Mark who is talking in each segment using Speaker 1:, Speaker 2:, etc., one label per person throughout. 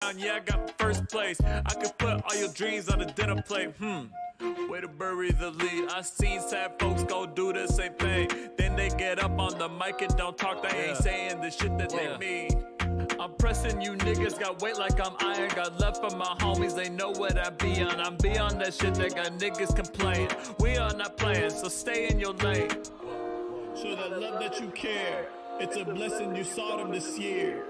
Speaker 1: crown, yeah, I got first place. I could put all your dreams on a dinner plate. Way to bury the lead. I seen sad folks go do the same thing. Then they get up on the mic and don't talk. They ain't saying the shit that they mean. I'm pressing you niggas, got weight like I'm iron. Got love for my homies, they know what I be on. I'm beyond that shit that got niggas complain. We are not playing, so stay in your lane. Show that love that you care. It's a blessing you saw them this year.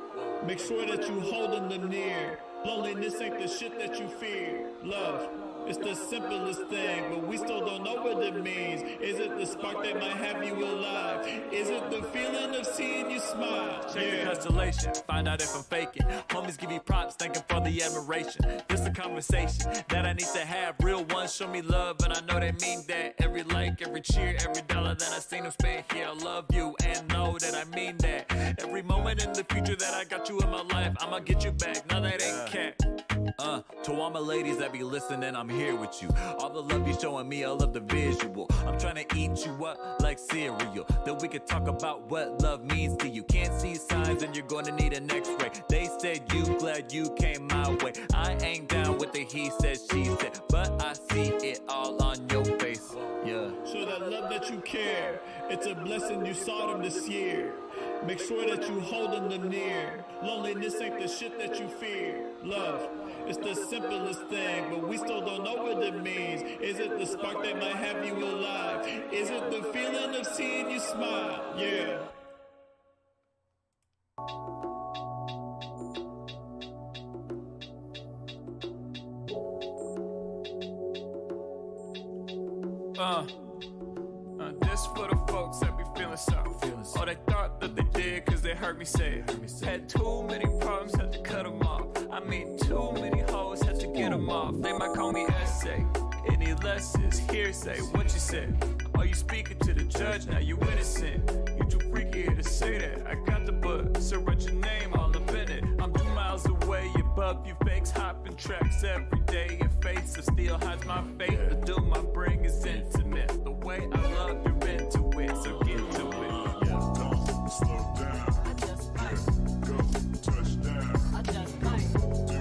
Speaker 1: Make sure that you holding them near. Loneliness ain't the shit that you fear. Love, it's the simplest thing, but we still don't know what it means. Is it the spark that might have you alive? Is it the feeling of seeing you smile? Check the constellation, find out if I'm faking. Homies give you props, thanking for the admiration. This a conversation that I need to have. Real ones show me love, and I know they mean that. Every like, every cheer, every dollar that I seen them spend here, I love you and know that I mean that. Every moment in the future that I got you in my life, I'ma get you back. Now that ain't cat. To all my ladies that be listening, I'm here with you. All the love you showing me, I love the visual. I'm trying to eat you up like cereal. Then we can talk about what love means to you. Can't see signs and you're gonna need an x-ray. They said you glad you came my way. I ain't down with the he said, she said, but I see it all on your face. Yeah. Show that love that you care. It's a blessing you saw them this year. Make sure that you holding them near. Loneliness ain't the shit that you fear. Love, it's the simplest thing, but we still don't know what it means. Is it the spark that might have you alive? Is it the feeling of seeing you smile? Yeah. This for the folks that be feeling something. Oh, they thought that they did cause they heard me say it. Had too many problems, had to cut them off. I mean too many hoes, had to get them off. They might call me essay. Any less is hearsay. What you said? Are you speaking to the judge? Now you innocent. You too freaky here to say that. I got the book, so write your name all up in it. I'm 2 miles away, above you fakes, hopping tracks every day. Your face of steel hides my fate. The doom I bring is intimate. The way I love you're into it, so get to it.
Speaker 2: Don't slow down.
Speaker 3: I just might.
Speaker 2: Go touchdown.
Speaker 3: I just might.
Speaker 2: Do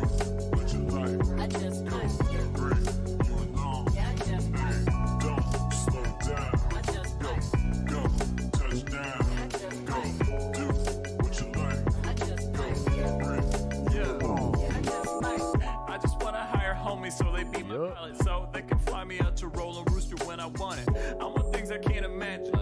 Speaker 2: what you like.
Speaker 3: I just might.
Speaker 2: Bring you along.
Speaker 3: Yeah, I just might.
Speaker 2: Don't slow down.
Speaker 3: I just
Speaker 2: Go,
Speaker 3: might.
Speaker 2: go touchdown.
Speaker 3: I just
Speaker 2: Go
Speaker 3: might.
Speaker 2: do what you like.
Speaker 3: I just might.
Speaker 2: Bring you along.
Speaker 3: Yeah, I just might.
Speaker 1: I just wanna hire homies so they be my pilot, so they can fly me out to roll and rooster when I want it. I want things I can't imagine.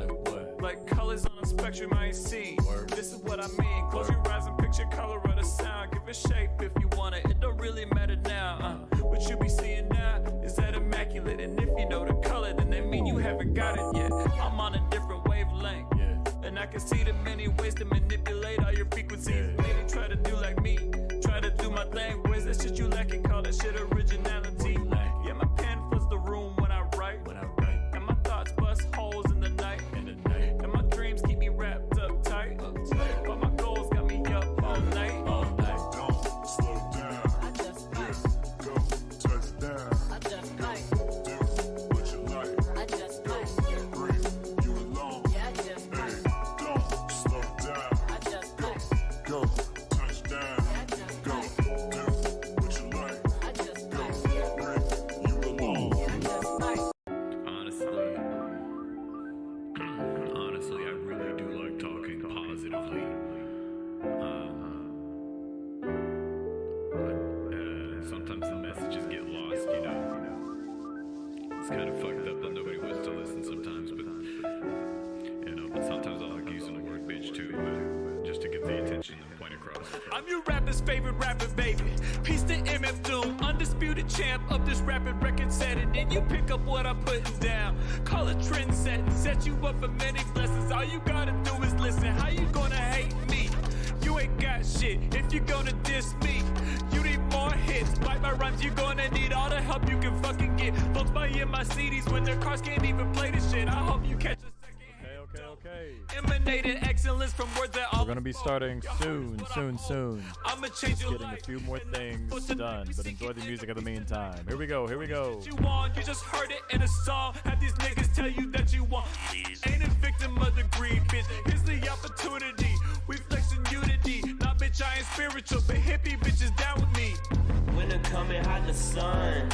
Speaker 1: Like colors on a spectrum I ain't seen. This is what I mean. Close your eyes and picture color of the sound. Give it shape if you want it. It don't really matter now. What you be seeing now is that immaculate. And if you know the color, then that mean you haven't got it yet. I'm on a different wavelength. And I can see the many ways to manipulate all your frequencies. Maybe try to do like me. Try to do my thing. Where's that shit you lacking? Call that shit originality. Yeah, my pen floods the room when I write. And my thoughts bust holes in the night. And my dreams keep me wrapped up tight. But my goals got me up all night.
Speaker 2: Don't slow down.
Speaker 3: I just might.
Speaker 2: Go touchdown.
Speaker 3: I just might.
Speaker 2: Do what you like.
Speaker 3: I just might.
Speaker 2: Bring you along.
Speaker 3: Yeah, I just might.
Speaker 2: Don't slow down.
Speaker 3: I just might.
Speaker 2: Go touchdown.
Speaker 3: Yeah, I just
Speaker 2: Go
Speaker 3: might.
Speaker 2: do what you like.
Speaker 3: I just
Speaker 2: Go
Speaker 3: might.
Speaker 2: bring you along.
Speaker 3: Yeah, I just might.
Speaker 1: Honestly, I really do like talking positively. Sometimes the messages get lost, you know. It's kind of fucked up that nobody wants to listen sometimes, but you know. But sometimes I like using the word bitch too, but just to get the attention and point across. I'm your rapper's favorite rapper, baby. Peace to MF Doom, undisputed champ of this rapid record setting. And you pick up what I'm putting down. Call it trend setting, set you up for many blessings. All you gotta do is listen. How you gonna hate me? You ain't got shit if you gonna diss me. You need more hits. Bite my rhymes, you gonna need all the help you can fucking get. Folks buying my CDs when their cars can't even play this shit. I hope you catch a second.
Speaker 4: Okay.
Speaker 1: Emanating excellence from words that all
Speaker 4: We're gonna be starting soon.
Speaker 1: I'ma change your
Speaker 4: Getting a few more things done, but enjoy the music in the meantime. Here we go.
Speaker 1: You want, you just heard it in a song. Have these niggas tell you that you want. Ain't a victim of the greed, bitch. Here's the opportunity. We flexing unity. Nah, bitch, I ain't spiritual, but hippie bitches down with me.
Speaker 5: sun.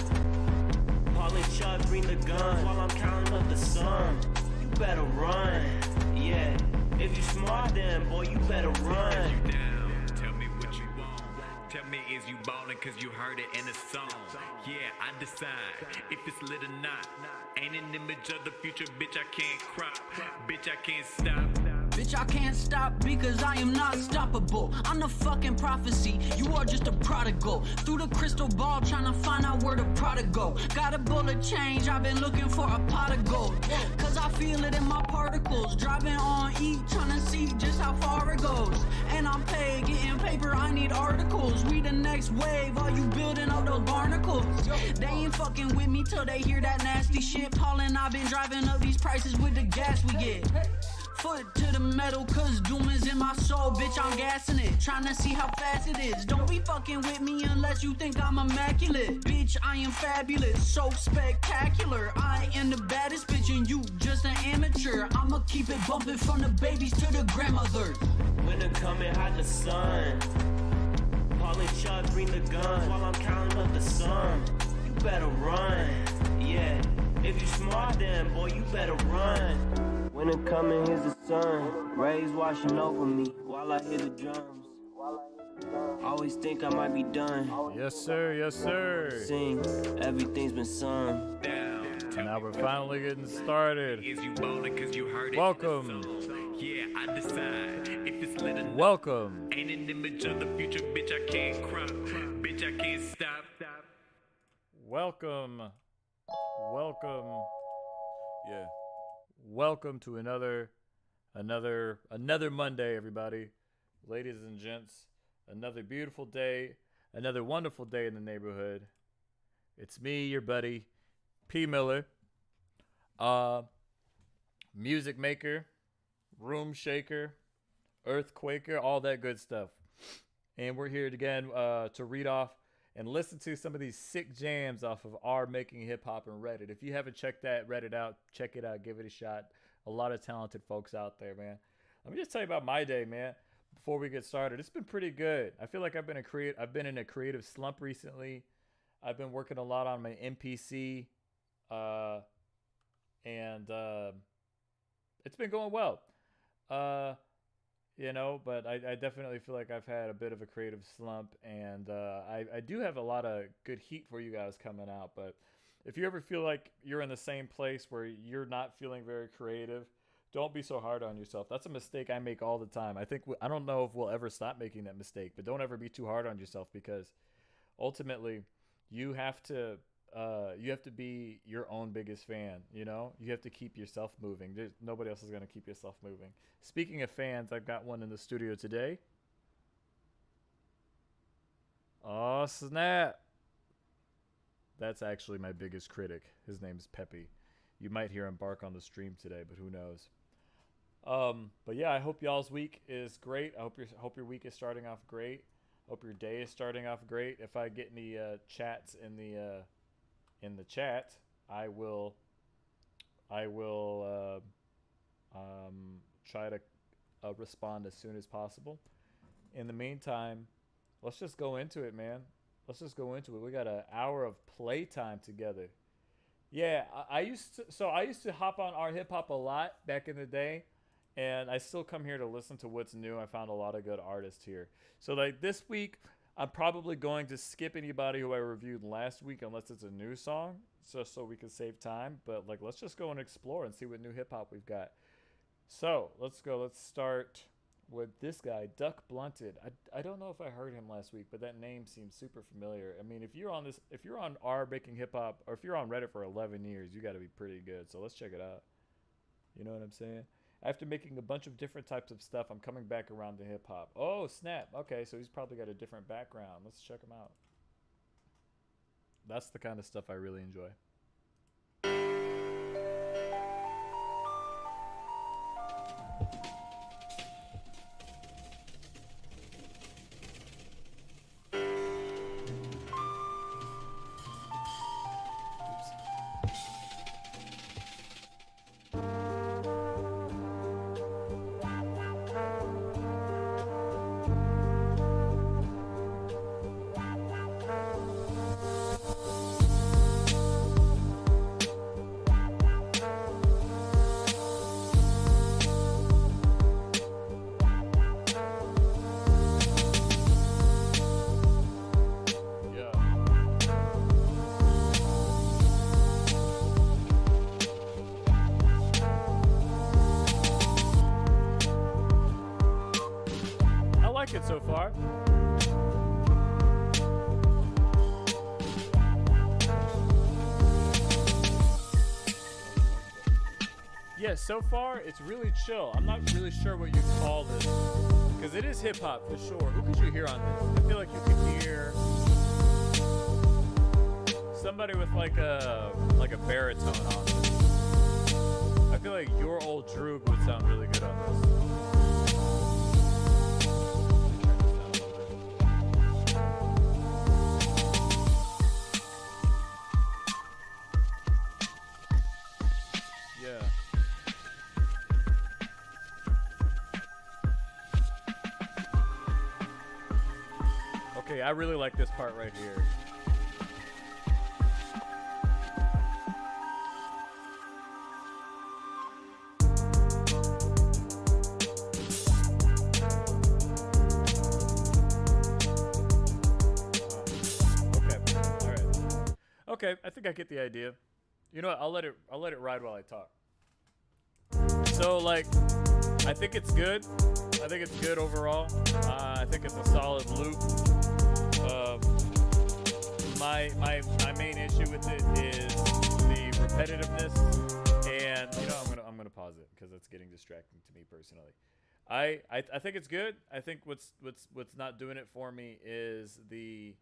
Speaker 5: Paul and Chuck bring the guns while I'm counting up the sum. You better run, yeah. If you smart, then boy, you better run.
Speaker 1: Down, tell me what you want. Tell me is you ballin' cause you heard it in a song. Yeah, I decide if it's lit or not. Ain't an image of the future, bitch, I can't crop. Bitch, I can't stop.
Speaker 6: Bitch, I can't stop because I am not stoppable. I'm the fucking prophecy, you are just a prodigal. Through the crystal ball, trying to find out where the prodigal. Got a bullet change, I've been looking for a pot of gold. Cause I feel it in my particles. Driving on E, trying to see just how far it goes. And I'm paid, getting paper, I need articles. We the next wave, are you building up those barnacles? They ain't fucking with me till they hear that nasty shit. Paul and I've been driving up these prices with the gas we get. Foot to the metal, cause doom is in my soul. Bitch, I'm gassing it, trying to see how fast it is. Don't be fucking with me unless you think I'm immaculate. Bitch, I am fabulous, so spectacular. I am the baddest bitch and you just an amateur. I'ma keep it bumping from the babies to the grandmothers.
Speaker 5: Winter coming, hide the sun. Paul and Chuck bring the guns while I'm counting up the sum. You better run, yeah. If you smart, then boy, you better run. Winter coming, here's the sun. Rays washing over me while I hear the drums. Always think I might be done.
Speaker 4: Yes, sir. Yes, sir.
Speaker 5: Sing, everything's been sung.
Speaker 1: Down,
Speaker 4: And now we're finally getting started.
Speaker 1: is you ballin' cause you heard it
Speaker 4: Welcome.
Speaker 1: in a song. Yeah, I decide if it's lit or not.
Speaker 4: Welcome.
Speaker 1: Ain't an image of the future, bitch, I can't crop. Bitch, I can't stop.
Speaker 4: Welcome. Welcome.
Speaker 7: Yeah.
Speaker 4: Welcome to another Monday, everybody. Ladies and gents, another beautiful day, another wonderful day in the neighborhood. It's me, your buddy, Pmiller. Music maker, room shaker, earthquaker, all that good stuff. And we're here again to read off and listen to some of these sick jams off of our Making Hip Hop and Reddit. If you haven't checked that Reddit out, check it out, give it a shot. A lot of talented folks out there, man. Let me just tell you about my day, man. Before we get started, it's been pretty good. I feel like I've been in a creative slump recently. I've been working a lot on my MPC, and it's been going well. But I definitely feel like I've had a bit of a creative slump, and I do have a lot of good heat for you guys coming out. But if you ever feel like you're in the same place where you're not feeling very creative, don't be so hard on yourself. That's a mistake I make all the time. I don't know if we'll ever stop making that mistake, but don't ever be too hard on yourself, because ultimately you have to be your own biggest fan. You have to keep yourself moving. Nobody else is going to keep yourself moving. Speaking of fans, I've got one in the studio today. Oh, snap. That's actually my biggest critic. His name's Peppy. You might hear him bark on the stream today, but who knows? But yeah, I hope y'all's week is great. I hope your week is starting off great. Hope your day is starting off great. If I get any chats in the chat, I will try to respond as soon as possible. In the meantime, let's just go into it, man. Let's just go into it. We got an hour of playtime together. Yeah, I used to hop on our hip hop a lot back in the day, and I still come here to listen to what's new. I found a lot of good artists here. So like this week, I'm probably going to skip anybody who I reviewed last week unless it's a new song, just so we can save time. But like, let's just go and explore and see what new hip hop we've got. So let's go. Let's start with this guy, Duck Blunted. I don't know if I heard him last week, but that name seems super familiar. I mean, if you're on our Making Hip Hop, or if you're on Reddit for 11 years, you got to be pretty good. So let's check it out. You know what I'm saying? After making a bunch of different types of stuff, I'm coming back around to hip hop. Oh, snap. Okay, so he's probably got a different background. Let's check him out. That's the kind of stuff I really enjoy. yeah, so far it's really chill. I'm not really sure what you call this, because it is hip hop for sure. Who could you hear on this? I feel like you could hear somebody with like a baritone on this. I feel like your old Droog would sound really good on this. Yeah. Okay, I really like this part right here. Okay, I think I get the idea. You know what? I'll let it ride while I talk. So like, I think it's good. I think it's good overall. I think it's a solid loop. My main issue with it is the repetitiveness, and you know I'm gonna pause it because it's getting distracting to me personally. I think it's good. I think what's not doing it for me is the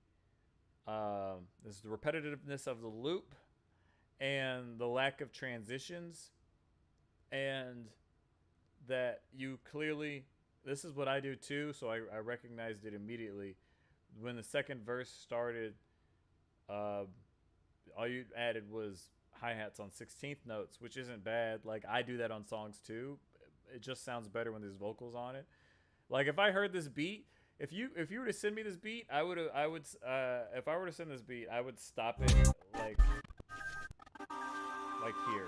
Speaker 4: repetitiveness of the loop and the lack of transitions, and that you clearly, this is what I do too, so I recognized it immediately. When the second verse started, all you added was hi-hats on 16th notes, which isn't bad. Like, I do that on songs too. It just sounds better when there's vocals on it. Like, if I heard this beat, if you were to send me this beat, if I were to send this beat, I would stop it like here.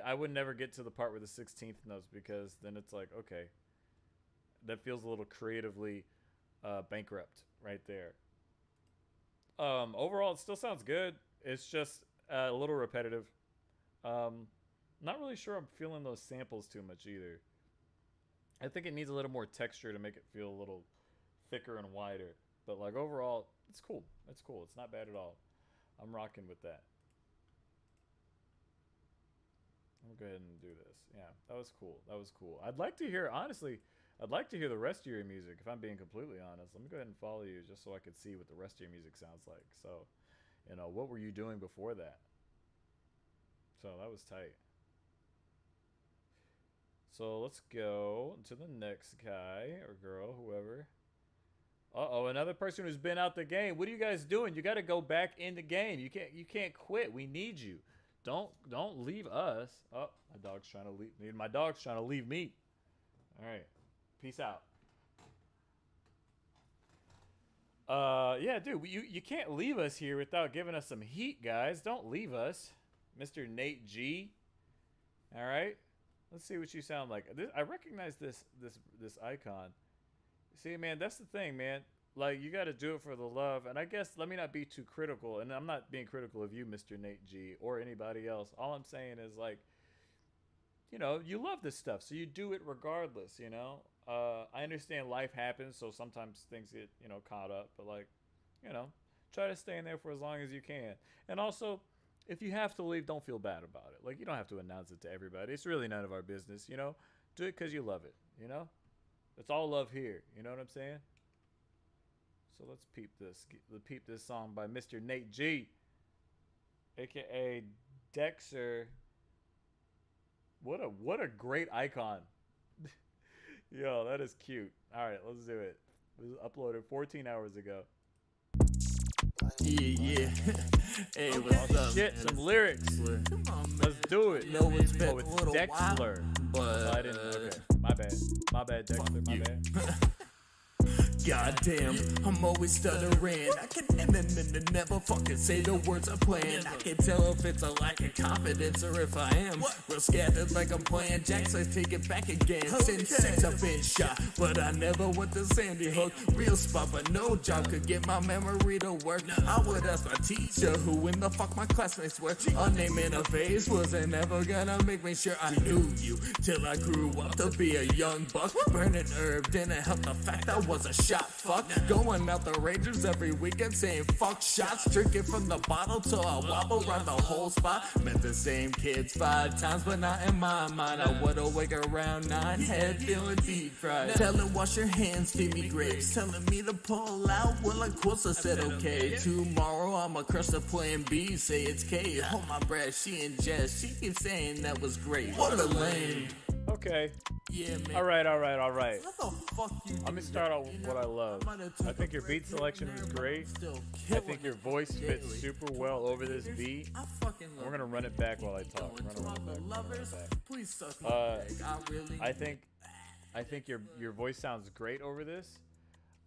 Speaker 4: I would never get to the part with the 16th notes, because then it's like, okay, that feels a little creatively bankrupt right there. Overall, it still sounds good. It's just a little repetitive. Not really sure I'm feeling those samples too much either. I think it needs a little more texture to make it feel a little thicker and wider. But like overall, it's cool. It's cool. It's not bad at all. I'm rocking with that. I'm gonna go ahead and do this. Yeah, that was cool. That was cool. I'd like to hear, honestly, I'd like to hear the rest of your music, if I'm being completely honest. Let me go ahead and follow you just so I could see what the rest of your music sounds like. So, you know, what were you doing before that? So that was tight. So let's go to the next guy or girl, whoever. Uh-oh, another person who's been out the game. What are you guys doing? You got to go back in the game. You can't quit. We need you. Don't leave us. Oh, my dog's trying to leave. My dog's trying to leave me. All right. Peace out. Yeah, dude, you can't leave us here without giving us some heat, guys. Don't leave us, Mr. Nate G. All right. Let's see what you sound like. I recognize this icon. See, man, that's the thing, man. Like, you got to do it for the love. And I guess, let me not be too critical. And I'm not being critical of you, Mr. Nate G, or anybody else. All I'm saying is, like, you know, you love this stuff, so you do it regardless, you know? I understand life happens, so sometimes things get, you know, caught up. But, like, you know, try to stay in there for as long as you can. And also, if you have to leave, don't feel bad about it. Like, you don't have to announce it to everybody. It's really none of our business, you know? Do it because you love it, you know? It's all love here. You know what I'm saying? So let's peep this. Peep this song by Mr. Nate G, a.k.a. Dexter. What a great icon. Yo, that is cute. All right, let's do it. It was uploaded 14 hours ago.
Speaker 7: Yeah. Hey, what's up?
Speaker 4: Shit,
Speaker 7: man?
Speaker 4: some lyrics.
Speaker 7: Come on, man.
Speaker 4: Let's do it.
Speaker 7: You know, it's been
Speaker 4: it's
Speaker 7: a little
Speaker 4: Dexter.
Speaker 7: while,
Speaker 4: Oh, I didn't. Okay, my bad. My bad, Dexter. My bad.
Speaker 7: Goddamn, I'm always stuttering. I can never fucking say the words I planned. I can tell if it's a lack of confidence or if I am real scattered like I'm playing jacks. I take it back again. Since 6 I've been shot, but I never went to Sandy Hook. Real spot, but no job could get my memory to work. I would ask my teacher who in the fuck my classmates were. A name in a face wasn't ever gonna make me sure I knew you till I grew up to be a young buck. Burning herb didn't help the fact I was a shot, fuck. Going out the Rangers every weekend saying fuck shots. Drinking from the bottle till I wobble around the whole spot. Met the same kids 5 times, but not in my mind. I would awake around 9, head feeling deep fried. Tell her wash your hands, feed me grapes. Telling me to pull out, well of course I said okay. Tomorrow I'ma crush the plan B, say it's K. Hold my breath, she in jest. She keeps saying that was great. What a lame.
Speaker 4: Okay.
Speaker 7: Yeah, man.
Speaker 4: All right.
Speaker 7: What the fuck you
Speaker 4: Let me start out with what I love. I think your beat selection was great. I think your voice fits super well over this beat.
Speaker 7: I fucking love
Speaker 4: We're gonna run it back while I talk. We're gonna run it back. We're gonna run it back.
Speaker 7: Please suck my dick.
Speaker 4: I think your voice sounds great over this.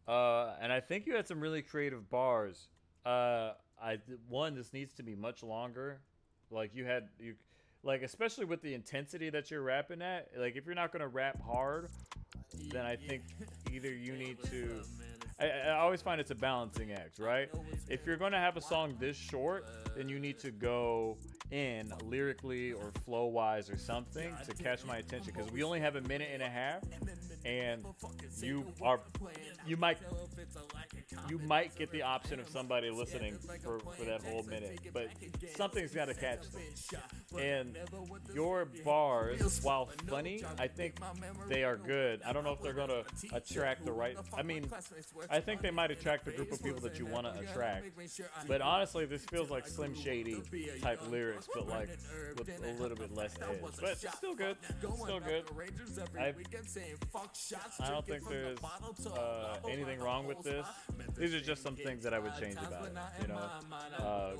Speaker 4: And I think you had some really creative bars. This needs to be much longer. Like especially with the intensity that you're rapping at. Like if you're not gonna rap hard, then I think either you need to. I always find it's a balancing act, right? If you're gonna have a song this short, then you need to go in lyrically or flow wise or something to catch my attention, because we only have a minute and a half, and you might get the option of somebody listening for that whole minute, but something's got to catch them. And your bars, while funny, I think they are good. I don't know if they're gonna attract the right. I think they might attract the group of people that you want to attract. But honestly, this feels like Slim Shady type lyrics, but like with a little bit less edge. But still good. Still good. I don't think there's anything wrong with this. These are just some things that I would change about it. You know,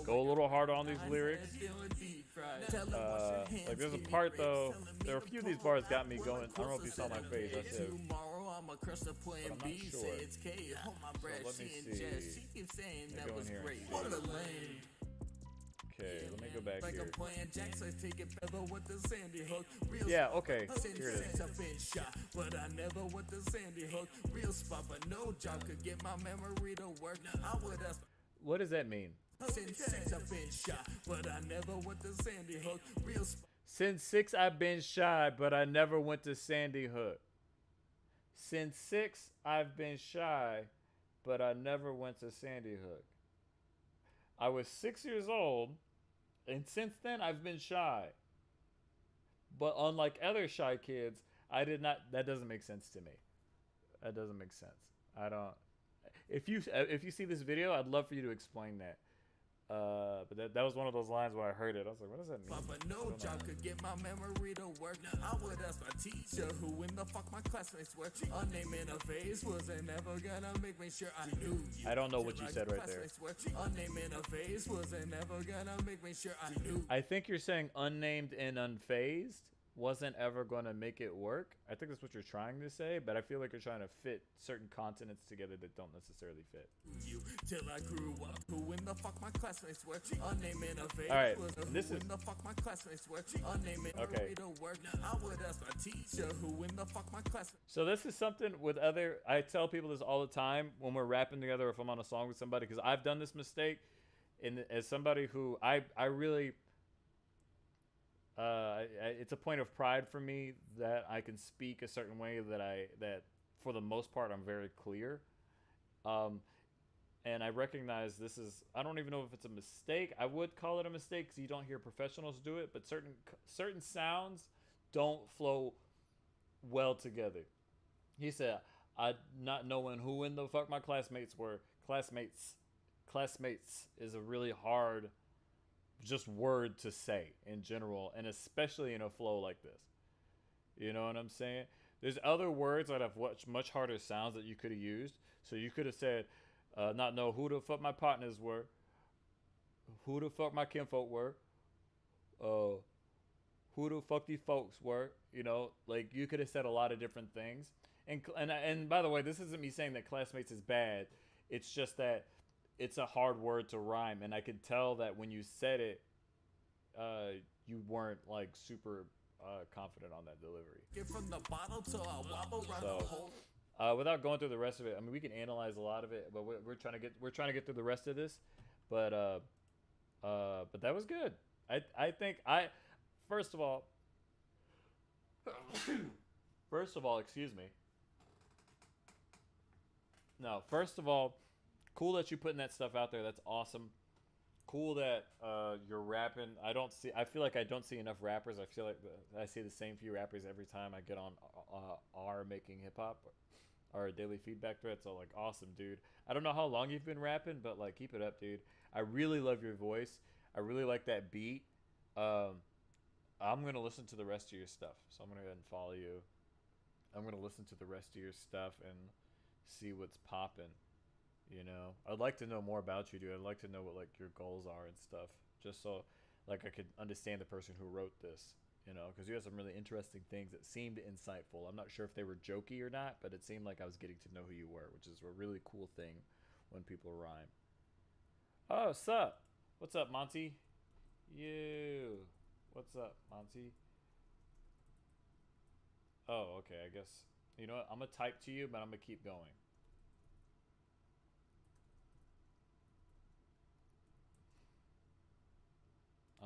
Speaker 4: go a little harder on these lyrics. Like there's a part though. There are a few of these bars got me going. I don't know if you saw my face. I said. But I'm not sure. So let me see. Let me go in here and see. Okay, let me go back here. Yeah, okay. Here it is.
Speaker 7: But I never went to Sandy Hook. Real spot, but no job could get my memory to work. I would ask.
Speaker 4: What does that mean?
Speaker 7: Since 6 I've been shot, but I never went to Sandy Hook. Real spot.
Speaker 4: Since 6 I've been shy, but I never went to Sandy Hook. Since 6 I've been shy, but I never went to Sandy Hook. I was 6 years old, and since then I've been shy. But unlike other shy kids, I did not. That doesn't make sense to me. That doesn't make sense. I don't. If you see this video, I'd love for you to explain that. But that was one of those lines where I heard it. I was like, what does that mean?
Speaker 7: But no job could get my memory to work. I would ask my teacher who in the fuck my classmates were. A name in a face wasn't ever gonna make me sure I knew you.
Speaker 4: I don't know what you said right there.
Speaker 7: A name in a face wasn't ever gonna make me sure I knew.
Speaker 4: I think you're saying unnamed and unfazed wasn't ever going to make it work. I think that's what you're trying to say, but I feel like you're trying to fit certain consonants together that don't necessarily fit.
Speaker 7: You till I grew up. Who in the fuck my classmates were? A name in a face.
Speaker 4: All right,
Speaker 7: was
Speaker 4: this
Speaker 7: who
Speaker 4: is
Speaker 7: in the fuck my classmates were. A name in
Speaker 4: okay.
Speaker 7: To work. I would ask my teacher who in the fuck my classmates.
Speaker 4: So this is something with other. I tell people this all the time when we're rapping together, or if I'm on a song with somebody, because I've done this mistake. And as somebody who I really. It's a point of pride for me that I can speak a certain way that for the most part I'm very clear, and I recognize this is, I don't even know if it's a mistake. I would call it a mistake because you don't hear professionals do it, but certain sounds don't flow well together. He said, "I not knowing who in the fuck my classmates were." Classmates is a really hard just word to say in general, and especially in a flow like this. You know what I'm saying? There's other words that have much harder sounds that you could have used. So you could have said, not know who the fuck my partners were, who the fuck my kinfolk were, who the fuck these folks were. You know, like you could have said a lot of different things. And by the way, this isn't me saying that classmates is bad. It's just that it's a hard word to rhyme, and I could tell that when you said it, you weren't like super confident on that delivery.
Speaker 7: From the bottle to a wobble around the whole.
Speaker 4: Without going through the rest of it, I mean, we can analyze a lot of it, but we're trying to get through the rest of this. But that was good. I think first of all, excuse me. No, first of all, cool that you're putting that stuff out there. That's awesome. Cool that you're rapping. I feel like I don't see enough rappers. I feel like I see the same few rappers every time I get on our Making Hip Hop or daily feedback thread. So like, awesome, dude. I don't know how long you've been rapping, but like, keep it up, dude. I really love your voice. I really like that beat. I'm gonna listen to the rest of your stuff. So I'm gonna go ahead and follow you. I'm gonna listen to the rest of your stuff and see what's popping. You know, I'd like to know more about you, dude. I'd like to know what like your goals are and stuff, just so like I could understand the person who wrote this. You know, because you have some really interesting things that seemed insightful. I'm not sure if they were jokey or not, but it seemed like I was getting to know who you were, which is a really cool thing when people rhyme. Oh, sup? What's up, Monty? You. What's up, Monty? Oh, okay. I guess, you know what? I'm going to type to you, but I'm going to keep going.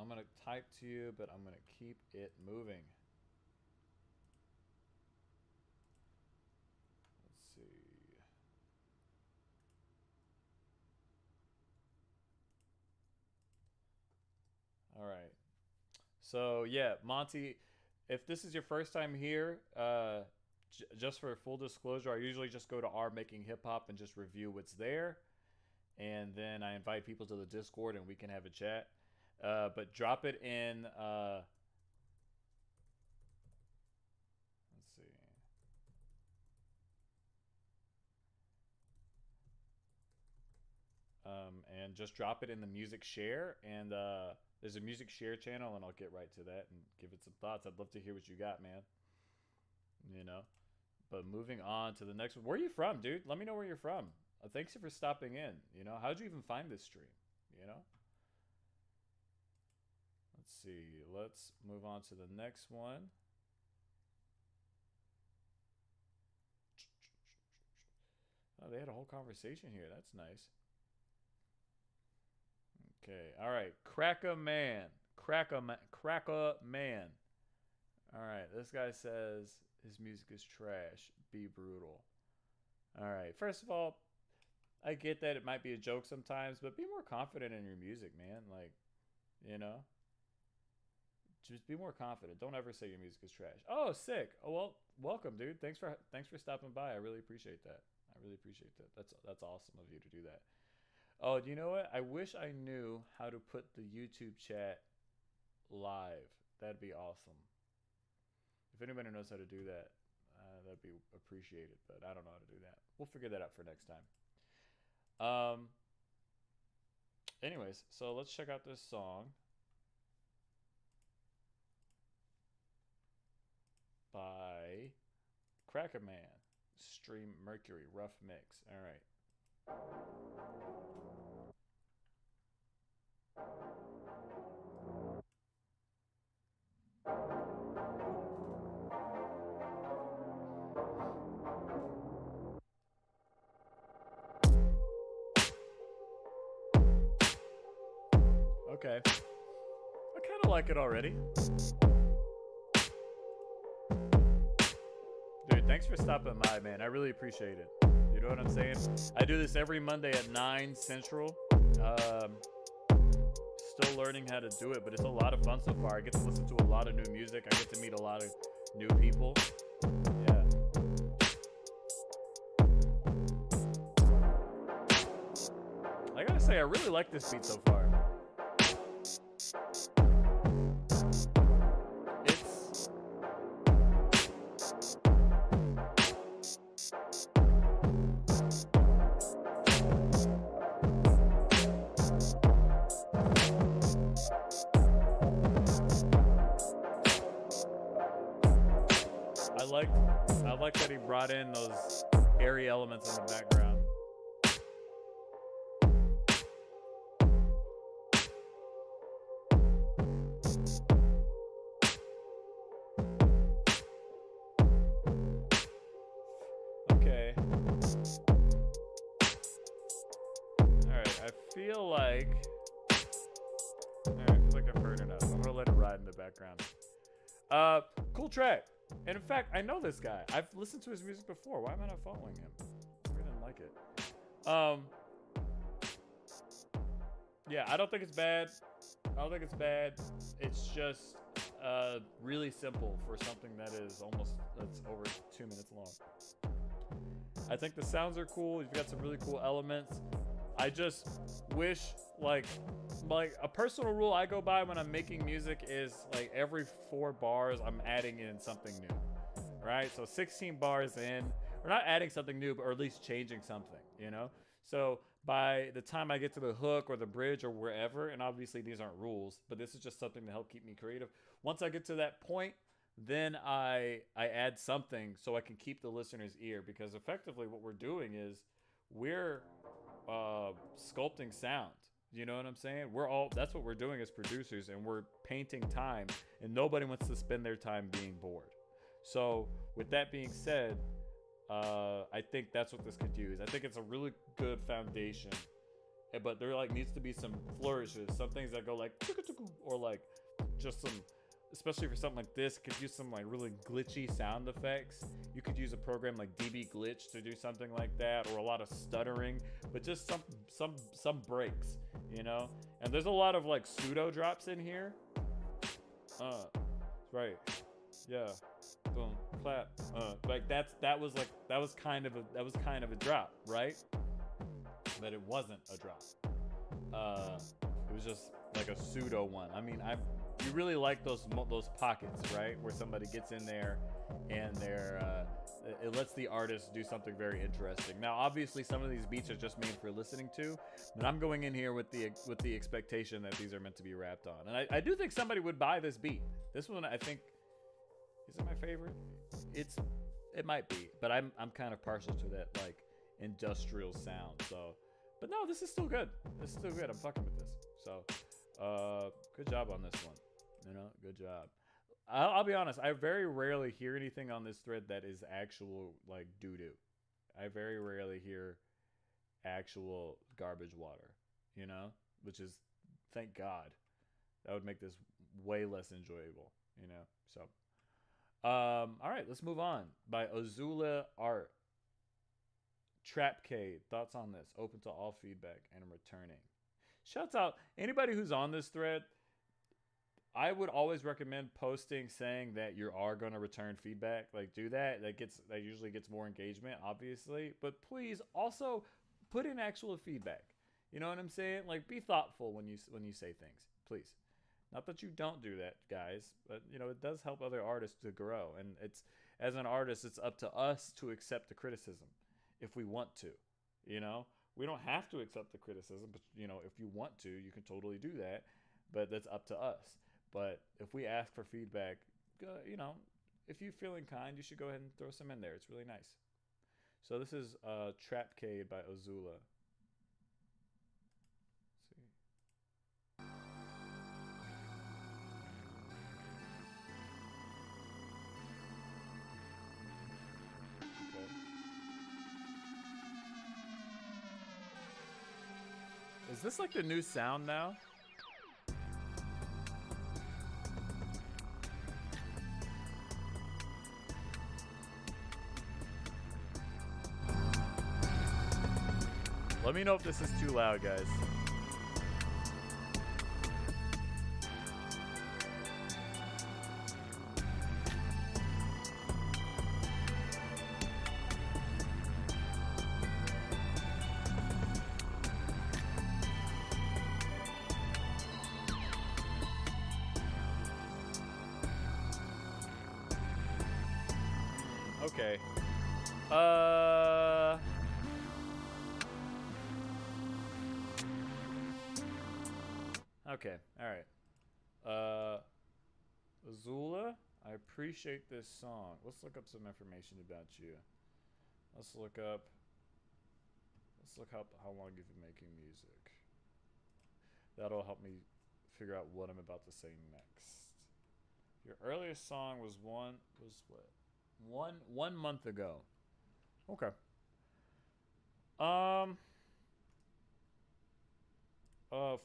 Speaker 4: I'm going to type to you, but I'm going to keep it moving. Let's see. All right. So, yeah, Monty, if this is your first time here, just for full disclosure, I usually just go to our Making Hip Hop and just review what's there. And then I invite people to the Discord and we can have a chat. But drop it in, let's see. And just drop it in the music share. And there's a music share channel, and I'll get right to that and give it some thoughts. I'd love to hear what you got, man. You know? But moving on to the next one. Where are you from, dude? Let me know where you're from. Thanks for stopping in. You know, how'd you even find this stream? You know? Let's see. Let's move on to the next one. Oh, they had a whole conversation here. That's nice. Okay. All right. Cracker Man. Cracker Man. All right. This guy says his music is trash. Be brutal. All right. First of all, I get that it might be a joke sometimes, but be more confident in your music, man. Like, you know, just be more confident. Don't ever say your music is trash. Oh, sick. Oh, well, welcome, dude. Thanks for stopping by. I really appreciate that. I really appreciate that. That's awesome of you to do that. Oh, do you know what? I wish I knew how to put the YouTube chat live. That'd be awesome. If anybody knows how to do that, that'd be appreciated. But I don't know how to do that. We'll figure that out for next time. Anyways, so let's check out this song by Cracker Man. Stream Mercury, rough mix. All right. Okay. I kind of like it already. Dude, thanks for stopping by, man. I really appreciate it. You know what I'm saying? I do this every Monday at 9 Central. Still learning how to do it, but it's a lot of fun so far. I get to listen to a lot of new music. I get to meet a lot of new people. Yeah. I gotta say, I really like this beat so far. I like that he brought in those airy elements in the background. Okay. Alright, I feel like I've heard enough. I'm gonna let it ride in the background. Cool track. And in fact, I know this guy. I've listened to his music before. Why am I not following him? I didn't like it. Yeah, I don't think it's bad. It's just really simple for something that's over 2 minutes long. I think the sounds are cool. You've got some really cool elements. I just wish, like a personal rule I go by when I'm making music is like every 4 bars I'm adding in something new, right? So 16 bars in, we're not adding something new, but or at least changing something, you know? So by the time I get to the hook or the bridge or wherever, and obviously these aren't rules, but this is just something to help keep me creative. Once I get to that point, then I add something so I can keep the listener's ear, because effectively what we're doing is we're sculpting sound. You know what I'm saying? That's what we're doing as producers, and we're painting time, and nobody wants to spend their time being bored. So with that being said, I think that's what this could use. I think it's a really good foundation, but there needs to be some flourishes, some things that go like, or like just some, especially for something like this, could use some like really glitchy sound effects. You could use a program like DB Glitch to do something like that, or a lot of stuttering, but just some breaks, you know? And there's a lot of like pseudo drops in here. Right. Yeah. Boom. Clap. Like that was kind of a drop, right? But it wasn't a drop. It was just like a pseudo one. I mean, you really like those pockets, right? Where somebody gets in there and it lets the artist do something very interesting. Now, obviously, some of these beats are just made for listening to, but I'm going in here with the expectation that these are meant to be rapped on. And I do think somebody would buy this beat. This one, I think, is it my favorite? It might be, but I'm kind of partial to that like industrial sound. So, but no, this is still good. This is still good. I'm fucking with this. So, good job on this one. You know, good job. I'll be honest. I very rarely hear anything on this thread that is actual like doo-doo. I very rarely hear actual garbage water. You know, which is, thank God. That would make this way less enjoyable. You know, so. All right, let's move on. By Azula Art. Trapcade. Thoughts on this? Open to all feedback and returning. Shouts out anybody who's on this thread. I would always recommend posting saying that you are going to return feedback. Like, do that. That usually gets more engagement, obviously. But please also put in actual feedback. You know what I'm saying? Like, be thoughtful when you say things, please. Not that you don't do that, guys, but you know, it does help other artists to grow. And it's, as an artist, it's up to us to accept the criticism if we want to. You know, we don't have to accept the criticism, but you know, if you want to, you can totally do that. But that's up to us. But if we ask for feedback, you know, if you feel inclined, you should go ahead and throw some in there. It's really nice. So this is Trapcade by Azula. Is this like the new sound now? Let me know if this is too loud, guys. Okay. Okay, alright. Azula, I appreciate this song. Let's look up some information about you. Let's look how long you've been making music. That'll help me figure out what I'm about to say next. Your earliest song was one month ago. Okay.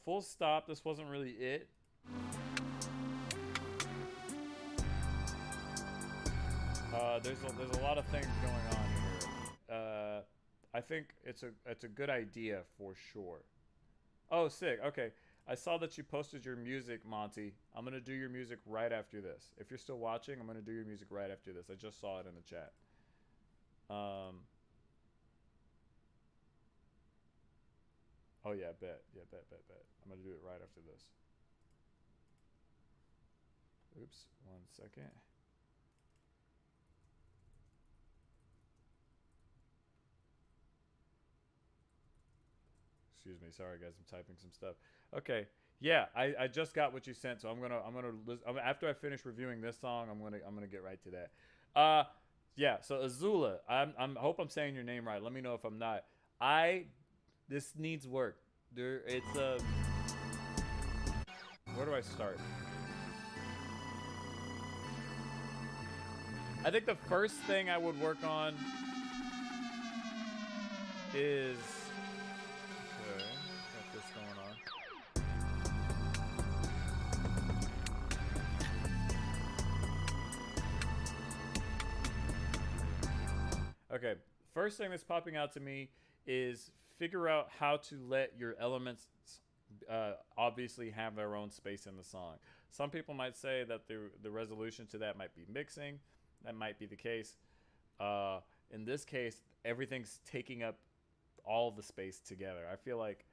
Speaker 4: Full stop. This wasn't really it. There's a lot of things going on here. I think it's a good idea for sure. Oh, sick. Okay. I saw that you posted your music, Monty. I'm going to do your music right after this. If you're still watching, I'm going to do your music right after this. I just saw it in the chat. Oh, yeah, bet. Yeah, bet. I'm going to do it right after this. Oops, 1 second. Excuse me, sorry guys, I'm typing some stuff. Okay, yeah, I just got what you sent, so I'm gonna after I finish reviewing this song, I'm gonna get right to that. Yeah, so Azula, I hope I'm saying your name right. Let me know if I'm not. This needs work. It's where do I start? I think the first thing I would work on is okay, got this going on. Okay, first thing that's popping out to me is figure out how to let your elements obviously have their own space in the song. Some people might say that the resolution to that might be mixing. That might be the case. In this case, everything's taking up all the space together. I feel like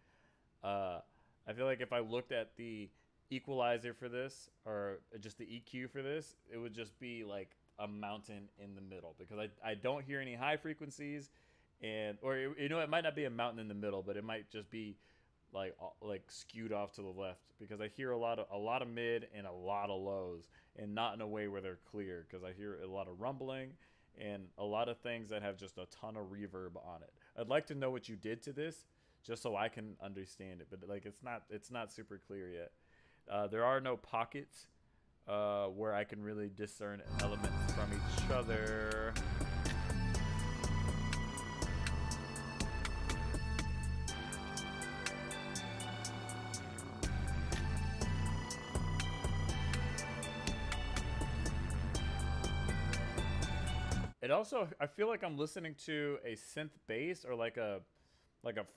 Speaker 4: if I looked at the equalizer for this, or just the EQ for this, it would just be like a mountain in the middle, because I don't hear any high frequencies, or it might not be a mountain in the middle, but it might just be like skewed off to the left, because I hear a lot of mid and a lot of lows, and not in a way where they're clear, because I hear a lot of rumbling and a lot of things that have just a ton of reverb on it. I'd like to know what you did to this, just so I can understand it, but like it's not super clear yet. There are no pockets where I can really discern elements from each other. It also, I feel like I'm listening to a synth bass, or like a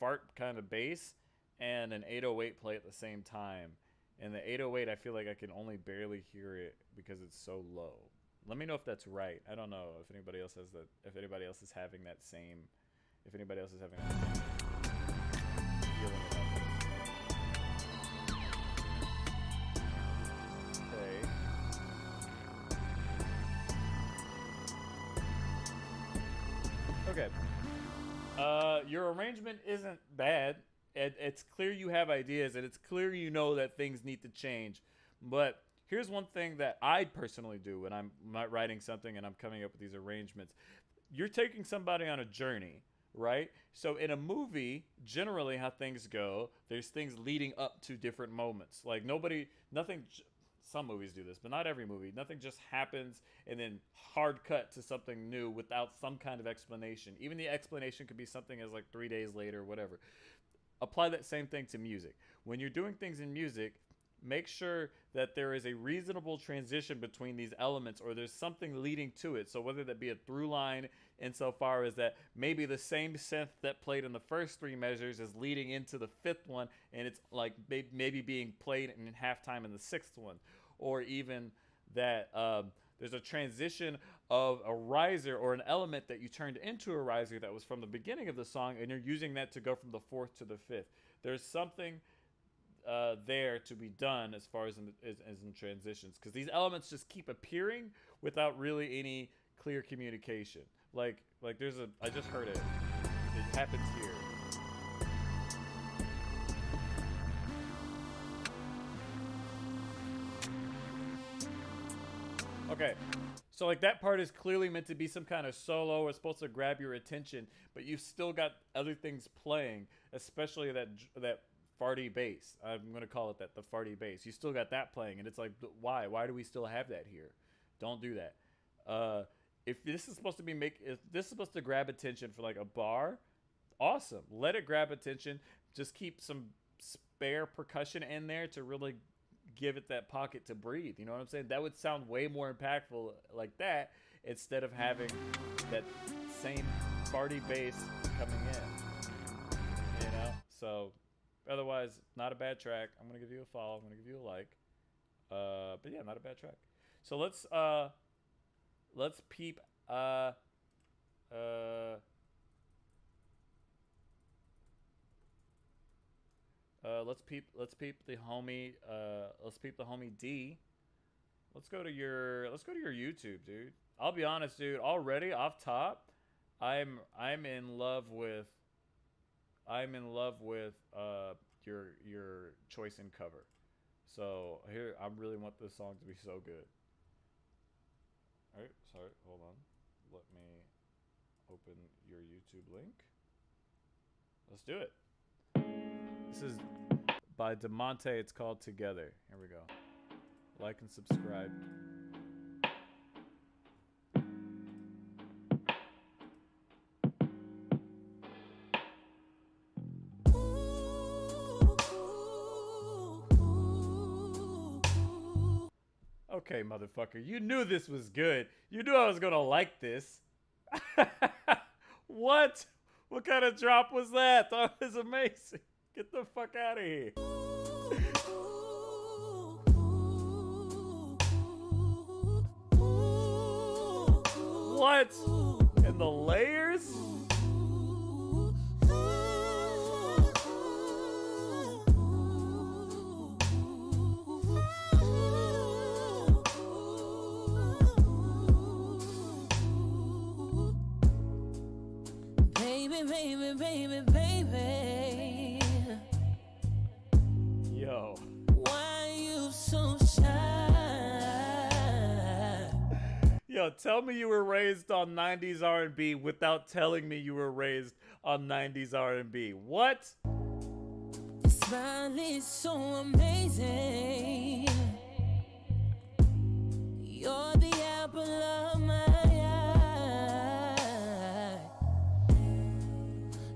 Speaker 4: fart kind of bass, and an 808 play at the same time. And the 808, I feel like I can only barely hear it because it's so low. Let me know if that's right. I don't know if anybody else has that. If anybody else is having that same. If anybody else is having that same feeling about this. Okay. Okay. Your arrangement isn't bad. It's clear you have ideas, and it's clear you know that things need to change. But here's one thing that I personally do when I'm writing something and I'm coming up with these arrangements. You're taking somebody on a journey, right? So in a movie, generally how things go, there's things leading up to different moments. Like some movies do this, but not every movie. Nothing just happens and then hard cut to something new without some kind of explanation. Even the explanation could be something as like 3 days later or whatever. Apply that same thing to music. When you're doing things in music, make sure that there is a reasonable transition between these elements, or there's something leading to it. So whether that be a through line insofar as that maybe the same synth that played in the first 3 measures is leading into the 5th one, and it's like maybe being played in halftime in the 6th one. Or even that there's a transition of a riser or an element that you turned into a riser that was from the beginning of the song, and you're using that to go from the 4th to the 5th. There's something there to be done as far as in transitions, because these elements just keep appearing without really any clear communication. Like there's I just heard it. It happens here. Okay, so like that part is clearly meant to be some kind of solo. It's supposed to grab your attention, but you've still got other things playing, especially that farty bass. I'm gonna call it that, the farty bass. You still got that playing, and it's like, why? Why do we still have that here? Don't do that. If this is supposed to if this is supposed to grab attention for like a bar, awesome. Let it grab attention. Just keep some spare percussion in there to really give it that pocket to breathe. You know what I'm saying? That would sound way more impactful like that, instead of having that same farty bass coming in. You know? So, otherwise, not a bad track. I'm going to give you a follow. I'm going to give you a like. But yeah, not a bad track. So let's peep let's peep the homie D. Let's go to your YouTube, dude. I'll be honest, dude, already off top, I'm in love with your choice in cover. So here, I really want this song to be so good. All right, sorry, hold on. Let me open your YouTube link. Let's do it. This is by DeMonte. It's called Together. Here we go. Like and subscribe. Okay, motherfucker. You knew this was good. You knew I was gonna like this. What? What kind of drop was that? That was amazing. Get the fuck out of here. What? And the layers?
Speaker 8: Baby.
Speaker 4: Yo.
Speaker 8: Why you so shy?
Speaker 4: Yo, tell me you were raised on 90s R&B without telling me you were raised on 90s R&B. What?
Speaker 8: Your smile is so amazing. You're the apple of my eye.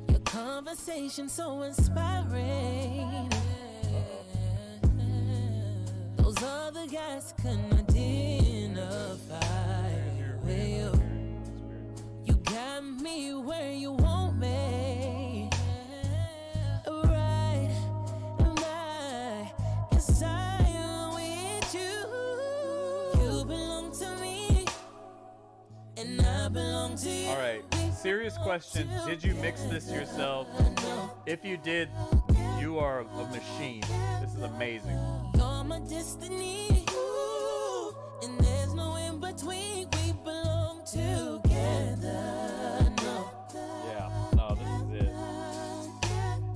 Speaker 8: Your conversation so inspiring. Those other guys couldn't identify. You got me where you want me. Right, yes, I am with you. You belong to me, and I belong to you.
Speaker 4: All right, serious question. Did you mix this yourself? If you did, you are a machine. This is amazing.
Speaker 8: You're my destiny, and there's no in between. We belong together.
Speaker 4: Yeah, no, this is it.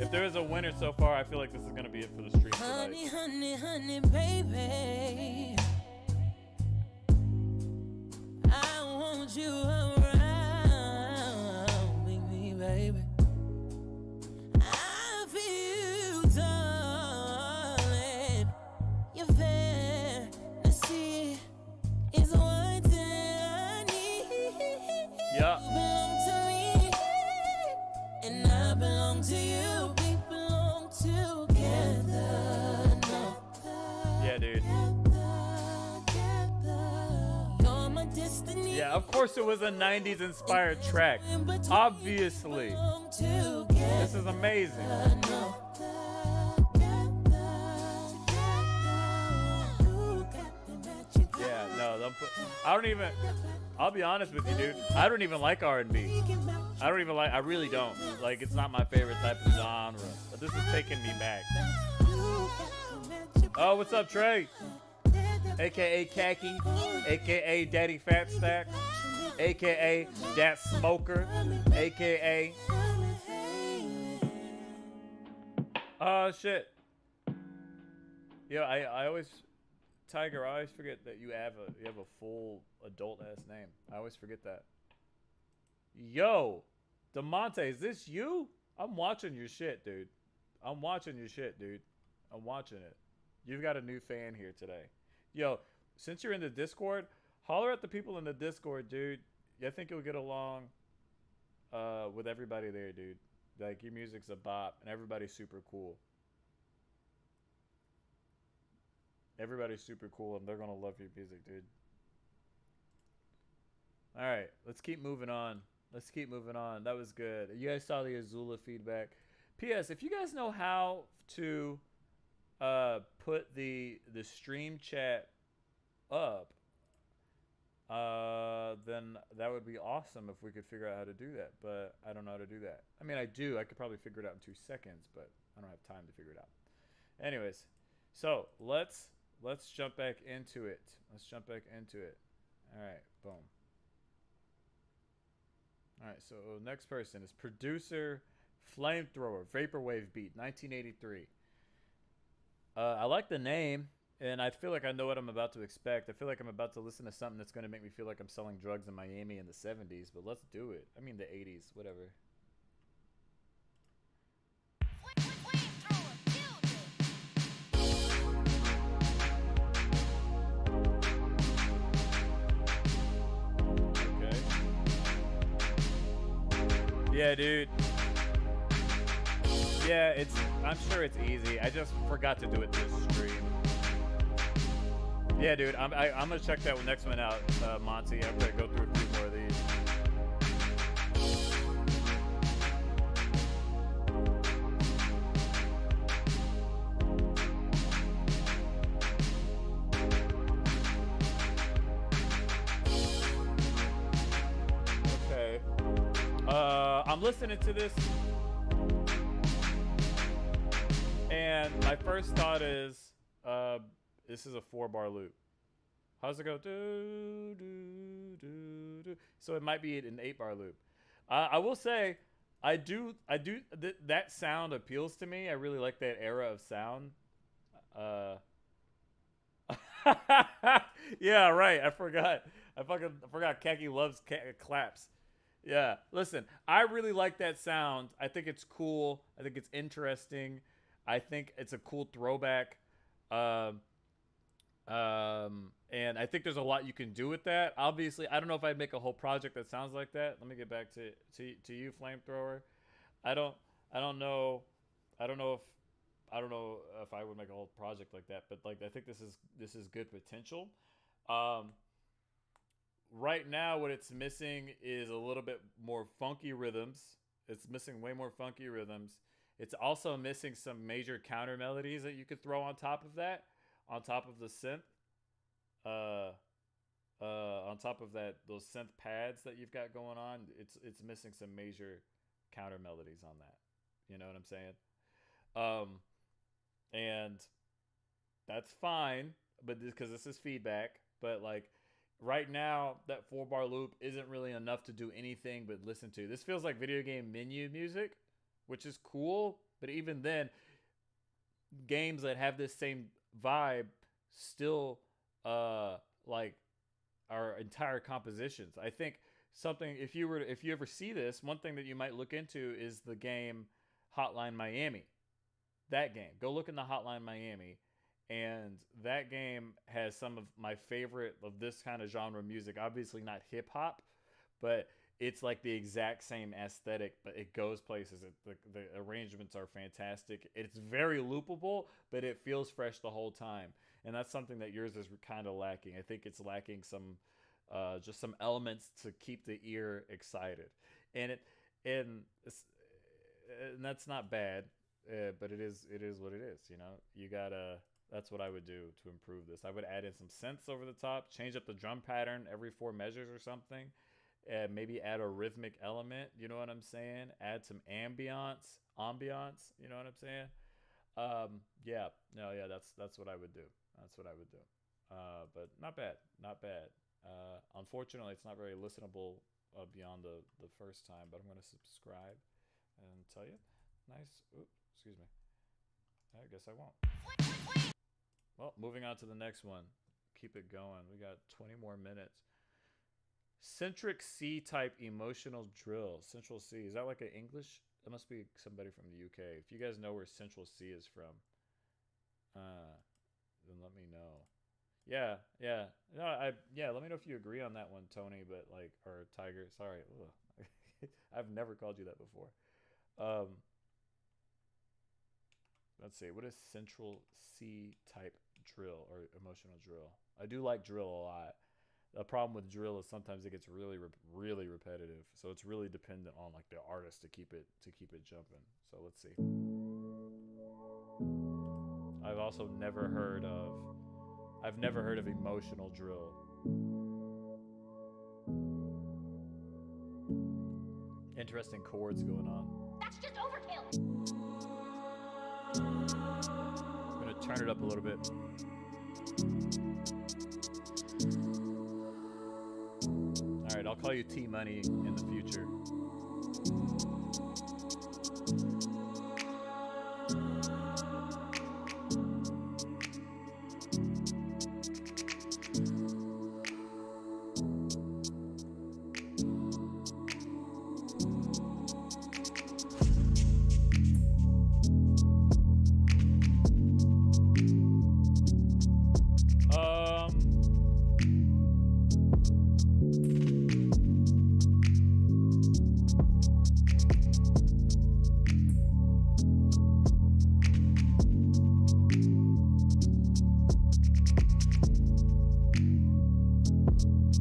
Speaker 4: If there is a winner so far, I feel like this is going to be it for the stream
Speaker 8: Honey,
Speaker 4: tonight.
Speaker 8: honey, honey, baby. I want you around, baby. I feel, darling, your fantasy is what I need.
Speaker 4: Yeah.
Speaker 8: You belong to me, and I belong to you. We belong together.
Speaker 4: Yeah, dude.
Speaker 8: You're my destiny.
Speaker 4: Yeah, of course it was a 90s inspired track. Obviously. This is amazing. Yeah, no, I'll be honest with you, dude. I don't even like R&B. I really don't. Like, it's not my favorite type of genre. But this is taking me back. Oh, what's up, Trey? AKA Khaki, AKA Daddy Fat Stack, AKA Dat Smoker, AKA... shit. Yo, I always... Tiger, I always forget that you have a full adult ass name. I always forget that. Yo, DeMonte, is this you? I'm watching your shit, dude. I'm watching it. You've got a new fan here today. Yo, since you're in the Discord, holler at the people in the Discord, dude. I think you'll get along with everybody there, dude. Like, your music's a bop, and everybody's super cool. Everybody's super cool, and they're gonna love your music, dude. All right, let's keep moving on. Let's keep moving on. That was good. You guys saw the Azula feedback. P.S. If you guys know how to put the stream chat up, then that would be awesome if we could figure out how to do that. But I don't know how to do that. I mean, I do. I could probably figure it out in 2 seconds, but I don't have time to figure it out. Anyways, so let's jump back into it. Let's jump back into it. All right, boom. All right, so next person is producer Flamethrower Vaporwave Beat 1983. I like the name, and I feel like I know what I'm about to expect. I feel like I'm about to listen to something that's going to make me feel like I'm selling drugs in Miami in the 70s, but let's do it. I mean the 80s, whatever. Yeah, dude. Yeah, I'm sure it's easy. I just forgot to do it this stream. Yeah, dude. I'm gonna check that next one out, Monty. I'm gonna go through a few more of these. Okay. I'm listening to this, and my first thought is, this is a 4-bar loop. How's it go? Do, do, do, do. So it might be an 8-bar loop. I will say, that sound appeals to me. I really like that era of sound. Yeah, right. I forgot. I forgot. Khaki loves claps. Yeah, listen, I really like that sound. I think it's cool. I think it's interesting. I think it's a cool throwback. And I think there's a lot you can do with that. Obviously, I don't know if I'd make a whole project that sounds like that. Let me get back to you, Flamethrower. I don't know if I would make a whole project like that, but like I think this is good potential. Right now, what it's missing is a little bit more funky rhythms. It's missing way more funky rhythms. It's also missing some major counter melodies that you could throw on top of that, on top of the synth. On top of that, those synth pads that you've got going on, it's missing some major counter melodies on that. You know what I'm saying? And that's fine, but because this is feedback. But like right now, that 4-bar loop isn't really enough to do anything but listen to. This feels like video game menu music, which is cool. But even then, games that have this same vibe still like are entire compositions. I think something, if you ever see this, one thing that you might look into is the game Hotline Miami. That game, go look in the Hotline Miami, and that game has some of my favorite of this kind of genre music. Obviously not hip hop, but it's like the exact same aesthetic, but it goes places. The arrangements are fantastic. It's very loopable, but it feels fresh the whole time. And that's something that yours is kind of lacking. I think it's lacking some, just some elements to keep the ear excited. And that's not bad, but it is what it is. You know, you gotta. That's what I would do to improve this. I would add in some synths over the top, change up the drum pattern every 4 measures or something. And maybe add a rhythmic element, you know what I'm saying? Add some ambiance, you know what I'm saying? That's what I would do. That's what I would do. But not bad. Unfortunately, it's not very listenable beyond the first time, but I'm going to subscribe and tell you. Nice. Oops, excuse me. I guess I won't. Well, moving on to the next one. Keep it going. We got 20 more minutes. Centric C type emotional drill. Central C. Is that like an English? That must be somebody from the UK. If you guys know where Central C is from, then let me know. Yeah. No, let me know if you agree on that one, Tony, but like, or Tiger. Sorry. I've never called you that before. Let's see. What is Central C type drill or emotional drill? I do like drill a lot. The problem with drill is sometimes it gets really repetitive. So it's really dependent on like the artist to keep it jumping. So let's see. I've also never heard of emotional drill. Interesting chords going on.
Speaker 3: That's just overkill.
Speaker 4: I'm gonna turn it up a little bit. All right, I'll call you T Money in the future.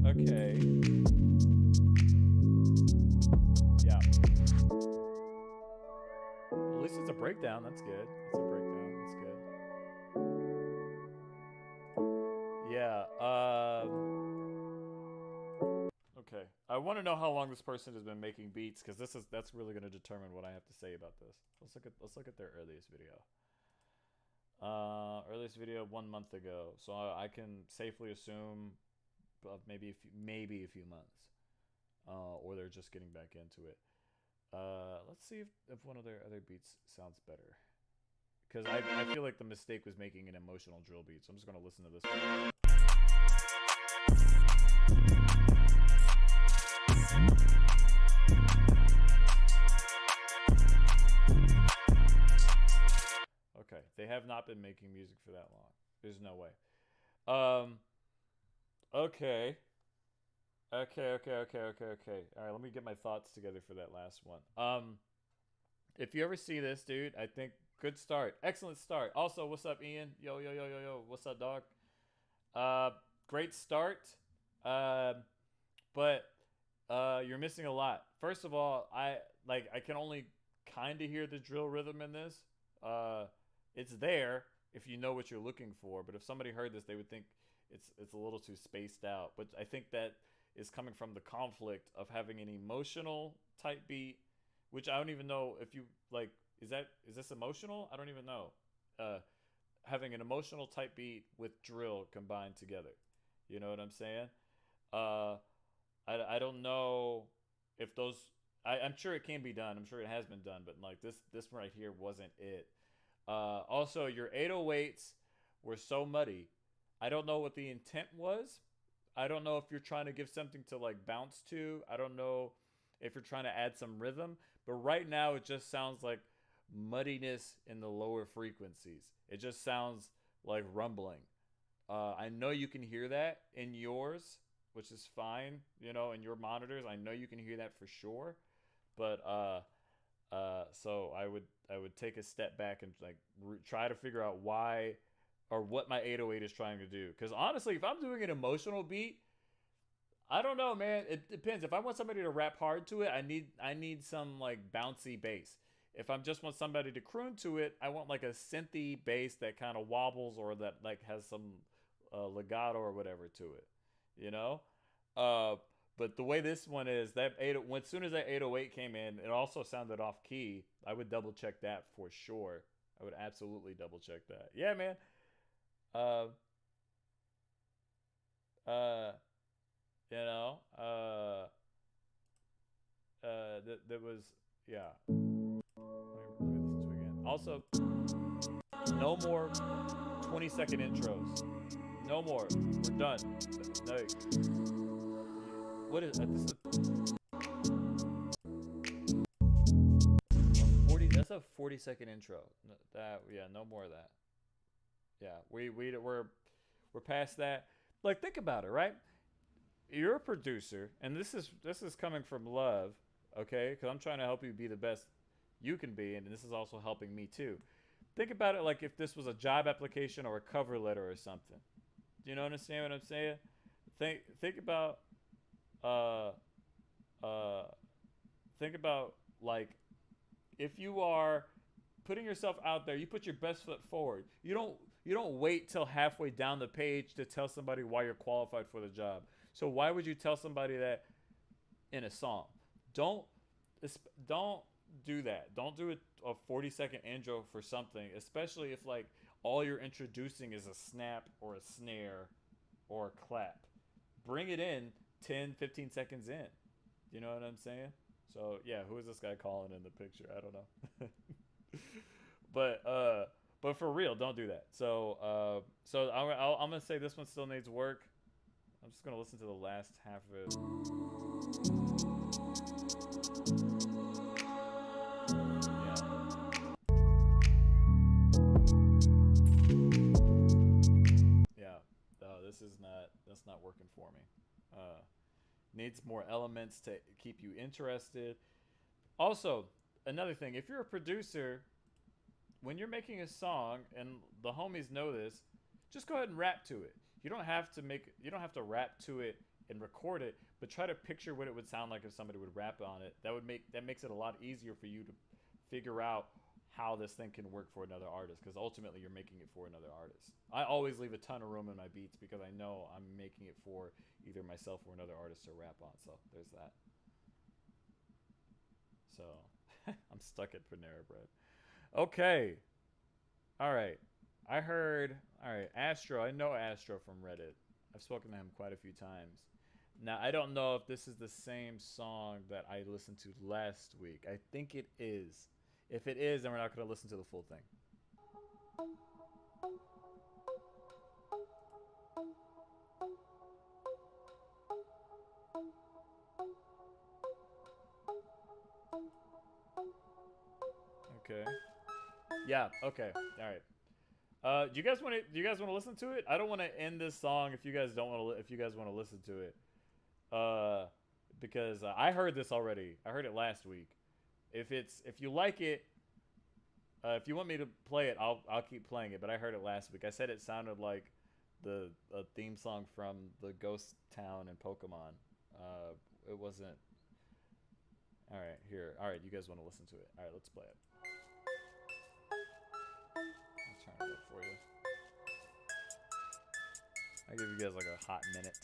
Speaker 4: Okay. Yeah. At least it's a breakdown. That's good. It's a breakdown. That's good. Yeah. Okay. I want to know how long this person has been making beats, because that's really going to determine what I have to say about this. Let's look at their earliest video. Earliest video 1 month ago. So I can safely assume maybe a few months, or they're just getting back into it. Let's see if one of their other beats sounds better, because I feel like the mistake was making an emotional drill beat. So I'm just gonna listen to this one. Okay, they have not been making music for that long. There's no way. Okay. All right, let me get my thoughts together for that last one. If you ever see this, dude, I think good start. Excellent start. Also, what's up, Ian? Yo. What's up, dog? Great start. But you're missing a lot. First of all, I can only kind of hear the drill rhythm in this. It's there if you know what you're looking for, but if somebody heard this, they would think it's a little too spaced out. But I think that is coming from the conflict of having an emotional type beat, which I don't even know if you like. Is this emotional? I don't even know. Having an emotional type beat with drill combined together. You know what I'm saying? I don't know if those. I'm sure it can be done. I'm sure it has been done, but like this right here wasn't it. Also, your 808s were so muddy. I don't know what the intent was. I don't know if you're trying to give something to like bounce to. I don't know if you're trying to add some rhythm. But right now, it just sounds like muddiness in the lower frequencies. It just sounds like rumbling. I know you can hear that in yours, which is fine. You know, in your monitors, I know you can hear that for sure. But so I would take a step back and like try to figure out why or what my 808 is trying to do. Because honestly, if I'm doing an emotional beat, I don't know, man. It depends. If I want somebody to rap hard to it, I need some like bouncy bass. If I just want somebody to croon to it, I want like a synthy bass that kind of wobbles or that like has some legato or whatever to it, you know. But the way this one is, that as soon as that 808 came in, it also sounded off key. I would double check that for sure. I would absolutely double check that. Yeah, man. You know, that was, yeah. Let me listen to it again. Also, no more 20-second intros. No more. We're done. No. What is this? Is 40. That's a 40-second intro. No more of that. Yeah, we're past that. Like, think about it, right? You're a producer, and this is coming from love, okay? Because I'm trying to help you be the best you can be, and this is also helping me too. Think about it like if this was a job application or a cover letter or something. Do you understand what I'm saying? think about like if you are putting yourself out there, you put your best foot forward. You don't wait till halfway down the page to tell somebody why you're qualified for the job. So why would you tell somebody that in a song? Don't do that. Don't do a 40-second intro for something, especially if like all you're introducing is a snap or a snare or a clap. Bring it in 10, 15 seconds in. You know what I'm saying? So yeah, who is this guy calling in the picture? I don't know. But for real, don't do that. So I'm gonna say this one still needs work. I'm just gonna listen to the last half of it. Yeah. That's not working for me. Needs more elements to keep you interested. Also, another thing, if you're a producer, when you're making a song, and the homies know this, just go ahead and rap to it. You don't have to rap to it and record it, but try to picture what it would sound like if somebody would rap on it. That makes it a lot easier for you to figure out how this thing can work for another artist, because ultimately you're making it for another artist. I always leave a ton of room in my beats because I know I'm making it for either myself or another artist to rap on. So there's that. So I'm stuck at Panera Bread. Okay. All right. Astro. I know Astro from Reddit. I've spoken to him quite a few times. Now, I don't know if this is the same song that I listened to last week. I think it is. If it is, then we're not going to listen to the full thing. Okay. Yeah. Okay. All right. Do you guys want to listen to it? I don't want to end this song if you guys don't want to. If you guys want to listen to it, because I heard this already. I heard it last week. If you like it, if you want me to play it, I'll keep playing it. But I heard it last week. I said it sounded like the theme song from the Ghost Town in Pokemon. It wasn't. All right, here. All right, you guys want to listen to it? All right, let's play it. I'll turn it up for you. I'll give you guys like a hot minute.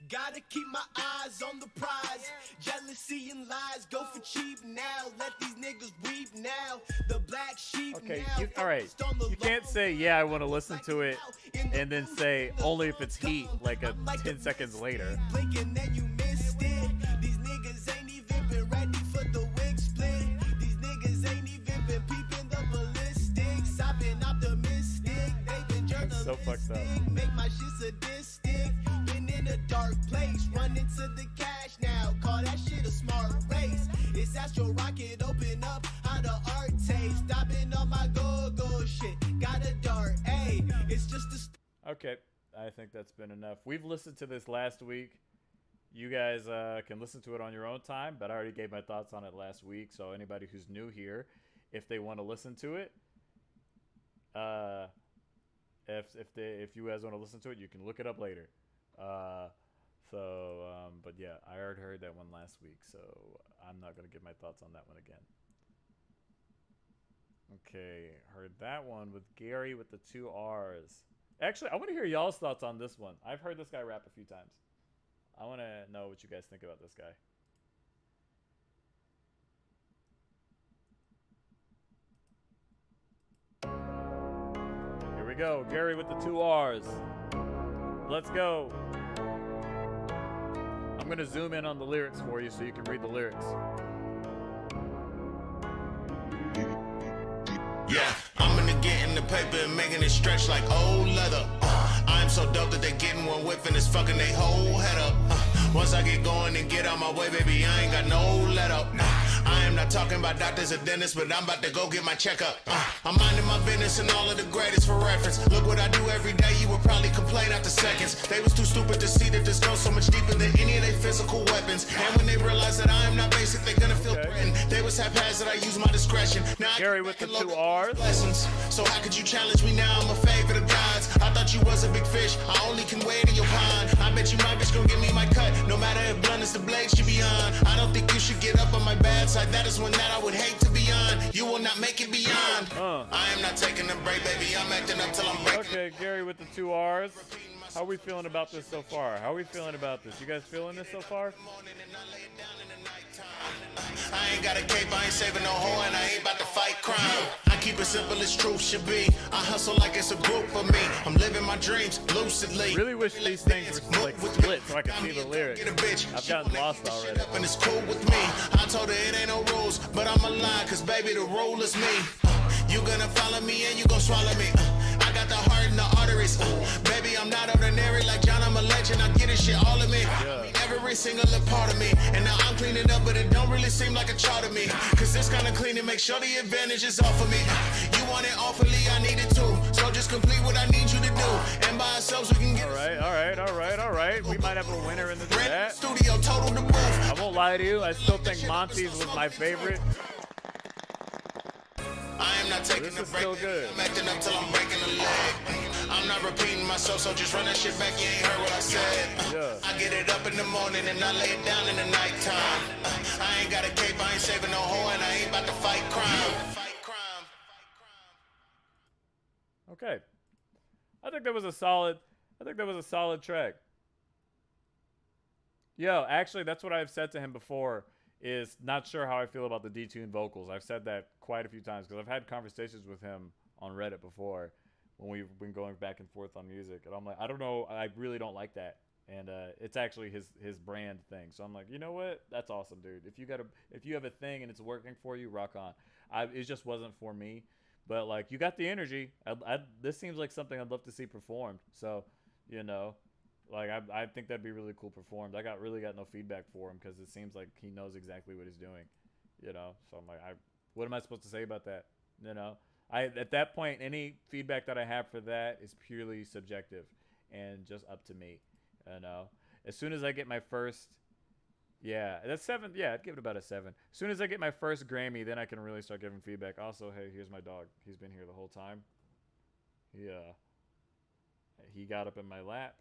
Speaker 9: Gotta keep my eyes on the prize. Jealousy and lies go for cheap now. Let these niggas weep now. The black sheep
Speaker 4: okay,
Speaker 9: now.
Speaker 4: all right. You can't say, yeah, I want to listen to it, and then say only if it's heat, like 10 seconds later.
Speaker 9: Blinking, then you missed it. These niggas ain't even been ready for the wig split. These niggas ain't even been peeping the ballistics. I've been optimistic. They've been journalistic.
Speaker 4: So fucked up.
Speaker 9: Make my shit sadistic. Been in a dark place. Run into the cash now. Call that shit a smart race. It's Astro Rocket. Open up how the art tastes. I've been on my go-go shit. Got a dart. Hey, it's just a...
Speaker 4: Okay, I think that's been enough. We've listened to this last week. You guys can listen to it on your own time, but I already gave my thoughts on it last week. So anybody who's new here, if they want to listen to it, if you guys want to listen to it, you can look it up later. But yeah, I already heard that one last week, so I'm not gonna give my thoughts on that one again. Okay, heard that one with Gary with the 2 R's. Actually, I want to hear y'all's thoughts on this one. I've heard this guy rap a few times. I want to know what you guys think about this guy. Here we go, Gary with the 2 R's. Let's go. I'm going to zoom in on the lyrics for you so you can read the lyrics.
Speaker 10: Yeah, I'm gonna get in the paper and making it stretch like old leather. I'm so dope that they getting one whip and it's fucking they whole head up. Once I get going and get out my way, baby, I ain't got no let up. I am not talking about doctors or dentists, but I'm about to go get my checkup. I'm minding my business and all of the greatest for reference. Look what I do every day, you would probably complain after seconds. They was too stupid to see that this goes so much deeper than any of their physical weapons. And when they realize that I am not basic, they're gonna feel threatened. They was haphazard, I use my discretion. Now
Speaker 4: Gary with the 2 R's.
Speaker 10: Lessons. so how could you challenge me now? I'm a favorite of God's. I thought you was a big fish, I only can wade in your pond. I bet you my bitch gon' give me my cut, no matter if blunt is the blade she be on. I don't think you should get up on my bad side, that is one that I would hate to be on. You will not make it beyond. I am not taking a break, baby, I'm acting up till I'm breaking.
Speaker 4: Okay, Gary with the 2 R's. How we feeling about this so far? How we feeling about this? You guys feeling this so far?
Speaker 10: I ain't got a cape, I ain't saving no hoe, and I ain't about to fight crime. I keep it simple as truth should be. I hustle like it's a group of me. I'm living my dreams lucidly.
Speaker 4: Really wish these things were like split so I could see the lyrics. I've gotten lost already.
Speaker 10: And it's cool with me. I told her it ain't no rules, but I'ma lie, cause baby the rule is me. You gonna follow me and you gon' swallow me. I got the heart and the arteries. Baby, I'm not ordinary like John, I'm a legend. I get it shit all of me. Every single part of me. And now I'm cleaning up, but it don't really seem like a chart of me. Cause this kind of cleaning makes sure the advantage is off of me. You want it awfully, I need it too. So just complete what I need you to do. And by ourselves we can get
Speaker 4: Alright. We might have a winner in the chat.
Speaker 10: studio total the booth.
Speaker 4: I won't lie to you, I still think Monty's was my favorite.
Speaker 10: I am not taking
Speaker 4: This
Speaker 10: a
Speaker 4: is
Speaker 10: break.
Speaker 4: still good.
Speaker 10: I'm acting up till I'm breaking a leg. I'm not repeating myself, so just run that shit back. You ain't heard what I said. I get it up in the morning and I lay it down in the nighttime. I ain't got a cape, I ain't saving no hoe, and I ain't about to fight crime.
Speaker 4: Okay. I think that was a solid track. Yo, actually, that's what I've said to him before, is not sure how I feel about the detuned vocals. I've said that quite a few times because I've had conversations with him on Reddit before when we've been going back and forth on music. And I'm like, I don't know, I really don't like that. And it's actually his brand thing. So I'm like, you know what? That's awesome, dude. If you have a thing and it's working for you, rock on. It just wasn't for me. But like, you got the energy. This seems like something I'd love to see performed. So, you know, like I think that'd be really cool performed. I really got no feedback for him because it seems like he knows exactly what he's doing. You know, so I'm like, what am I supposed to say about that? You know, at that point, any feedback that I have for that is purely subjective and just up to me. You know, as soon as I get my first, that's 7. Yeah, I'd give it about a 7. As soon as I get my first Grammy, then I can really start giving feedback. Also, hey, here's my dog. He's been here the whole time. He got up in my lap,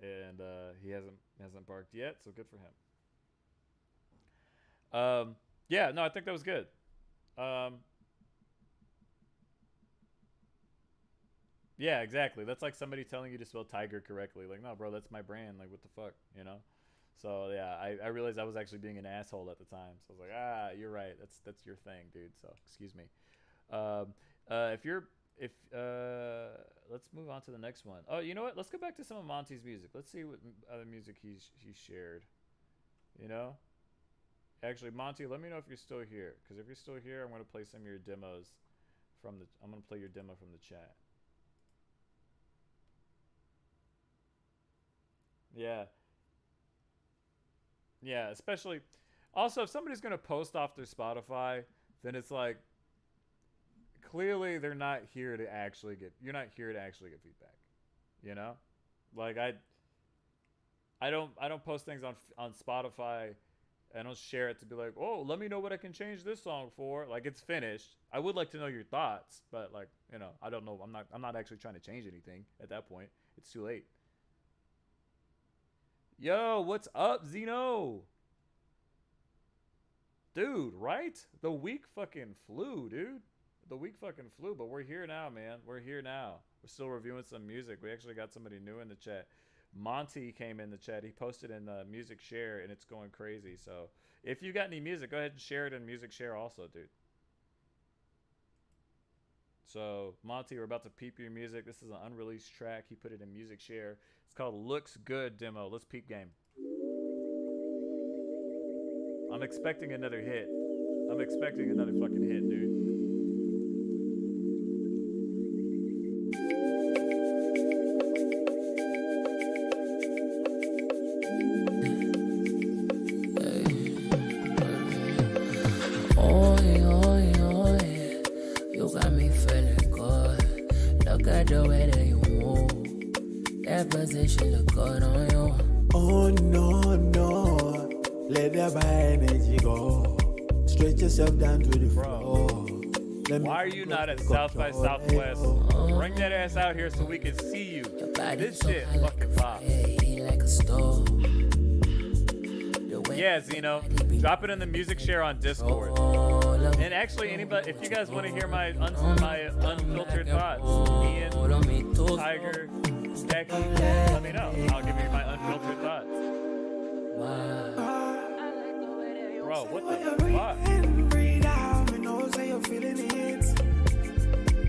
Speaker 4: and he hasn't barked yet. So good for him. Yeah, no, I think that was good. Yeah, exactly. That's like somebody telling you to spell tiger correctly. Like, no, bro, that's my brand. Like, what the fuck, you know? So yeah, I realized I was actually being an asshole at the time. So I was like, you're right. That's your thing, dude. So excuse me. Let's move on to the next one. Oh, you know what? Let's go back to some of Monty's music. Let's see what other music he's shared. You know? Actually, Monty, let me know if you're still here. Because if you're still here, I'm gonna play some of your demos I'm gonna play your demo from the chat. Yeah, especially also if somebody's gonna post off their Spotify, then it's like clearly they're not here to actually get feedback. You know? Like I don't post things on Spotify. I don't share it to be like, oh, let me know what I can change this song for. Like, it's finished. I would like to know your thoughts, but like, you know, I don't know. I'm not actually trying to change anything at that point. It's too late. Yo, what's up, Zeno? Dude, right? The week fucking flew, dude. The week fucking flew, but we're here now, man. We're here now. We're still reviewing some music. We actually got somebody new in the chat. Monty came in the chat. He posted in Music Share, and it's going crazy. So if you got any music, go ahead and share it in Music Share also, dude. So Monty, we're about to peep your music. This is an unreleased track. He put it in Music Share. It's called Looks Good Demo. Let's peep game. I'm expecting another hit. I'm expecting another fucking hit, dude.
Speaker 8: The way that you move, that position look good on you.
Speaker 11: Oh no, let that bad energy go. Stretch yourself down to the floor.
Speaker 4: Why are you not at South by Southwest? Bring that ass out here so we can see you. This shit fucking pop. Yeah, Zeno. Drop it in the music share on Discord. And actually, anybody, if you guys want to hear my unfiltered thoughts, Ian, Tiger, Becky, let me know. I'll give you my unfiltered thoughts. Bro, what the fuck?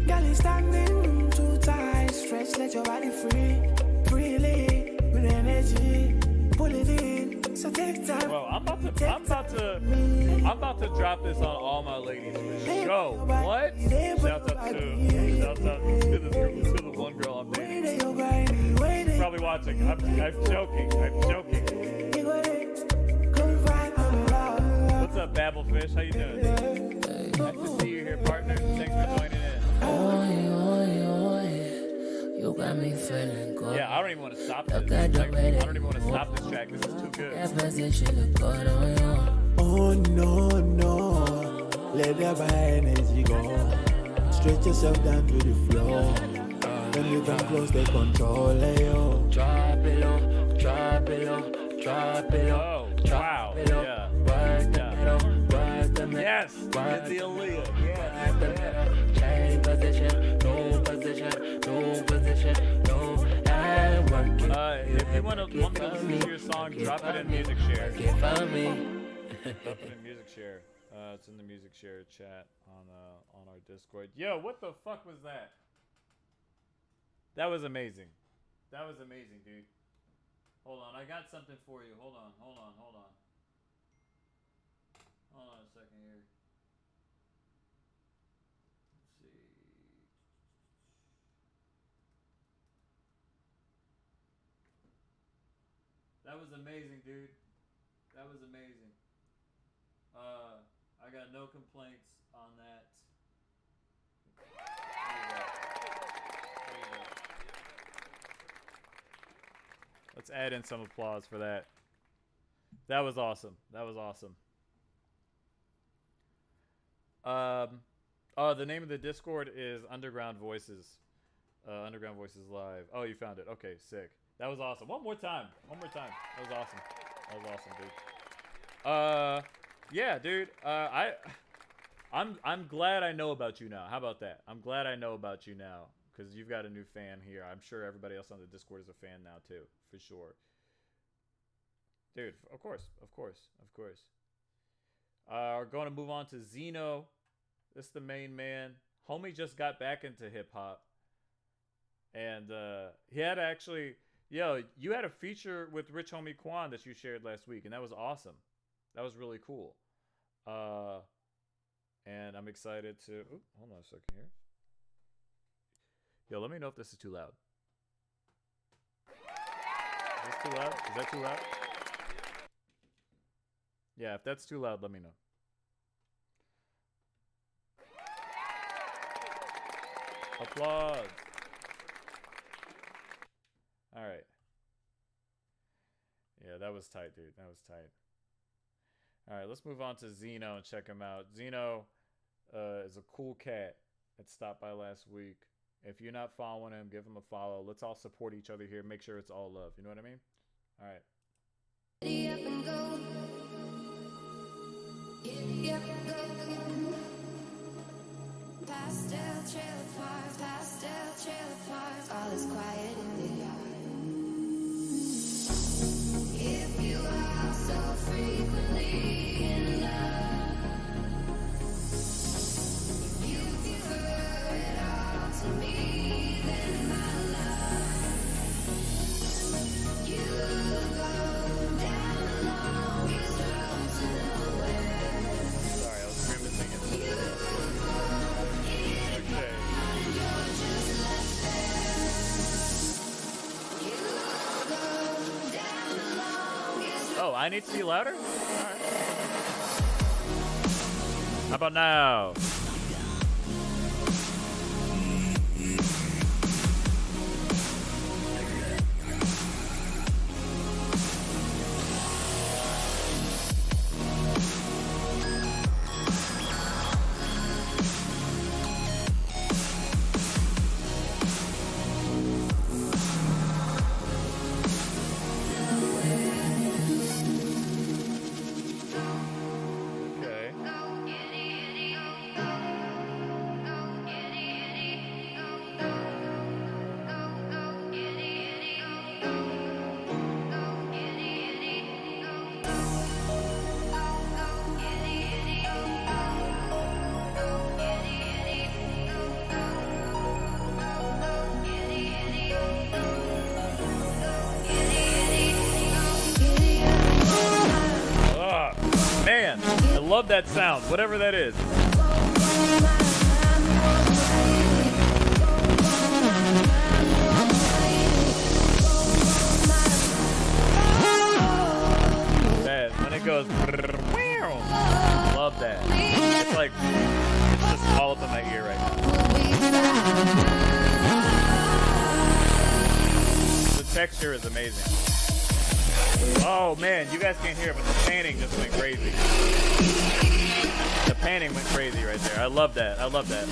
Speaker 11: Girl, you standing too tight. Stretch, let your body free. Freely, with energy. Pull it in. So take time.
Speaker 4: Bro, I'm about to drop this on all my ladies for show. What? Shout out to the one girl I'm dating. She's probably watching. I'm joking. What's up, Babblefish? How you doing? Nice to see you here, partner. Thanks for joining in.
Speaker 8: You got me feeling good.
Speaker 4: Yeah, I don't even want to stop this. I don't even want to stop this track. This is too good.
Speaker 11: Oh no, no. Let that bad energy go. Stretch yourself down to the floor. When you come close, they control you.
Speaker 8: Drop it low, drop it low, drop it low.
Speaker 4: Oh, wow. Yeah. Yes, it's the Aaliyah. Yeah.
Speaker 8: Change position, no position, no position, no.
Speaker 4: If you want to listen to your song, drop it in music share. Drop it in music share. It's in the music share chat on our Discord. Yo, what the fuck was that? That was amazing. That was amazing, dude. Hold on, I got something for you. Hold on. Hold on a second here. Let's see. That was amazing, dude. That was amazing. I got no complaints on that. There you go. Let's add in some applause for that. That was awesome. That was awesome. The name of the Discord is Underground Voices. Underground Voices Live. Oh, you found it. Okay, sick. That was awesome. One more time. That was awesome. That was awesome, dude. Yeah, dude. I'm glad I know about you now. How about that? I'm glad I know about you now because you've got a new fan here. I'm sure everybody else on the Discord is a fan now too, for sure. Dude, of course. We're going to move on to Zeno. This is the main man. Homie just got back into hip hop. And he had actually, you had a feature with Rich Homie Quan that you shared last week, and that was awesome. That was really cool. And I'm excited to, hold on a second here. Yo, let me know if this is too loud. Is this too loud? Is that too loud? Yeah, if that's too loud, let me know. Applause. All right. Yeah, that was tight, dude. That was tight. All right, let's move on to Zeno and check him out. Zeno is a cool cat that stopped by last week. If you're not following him, give him a follow. Let's all support each other here. Make sure it's all love. You know what I mean? All right.
Speaker 8: Giddy up and go. Giddy up and go. Pastel trailer parks, all is quiet in the yard. If you are so frequently in love, if you prefer it all to me, then my love, you go down the longest road to nowhere.
Speaker 4: Sorry, I was grimacing it.
Speaker 8: You go in
Speaker 4: Okay.
Speaker 8: and you're just left there. You go down the longest road.
Speaker 4: Oh, I need to be louder? All right. How about now? love that sound, whatever that is. Man, when it goes, love that. It's like, it's just all up in my ear right now. The texture is amazing. Oh man, you guys can't hear it, but the panning just went crazy. The panning went crazy right there. I love that. I love that.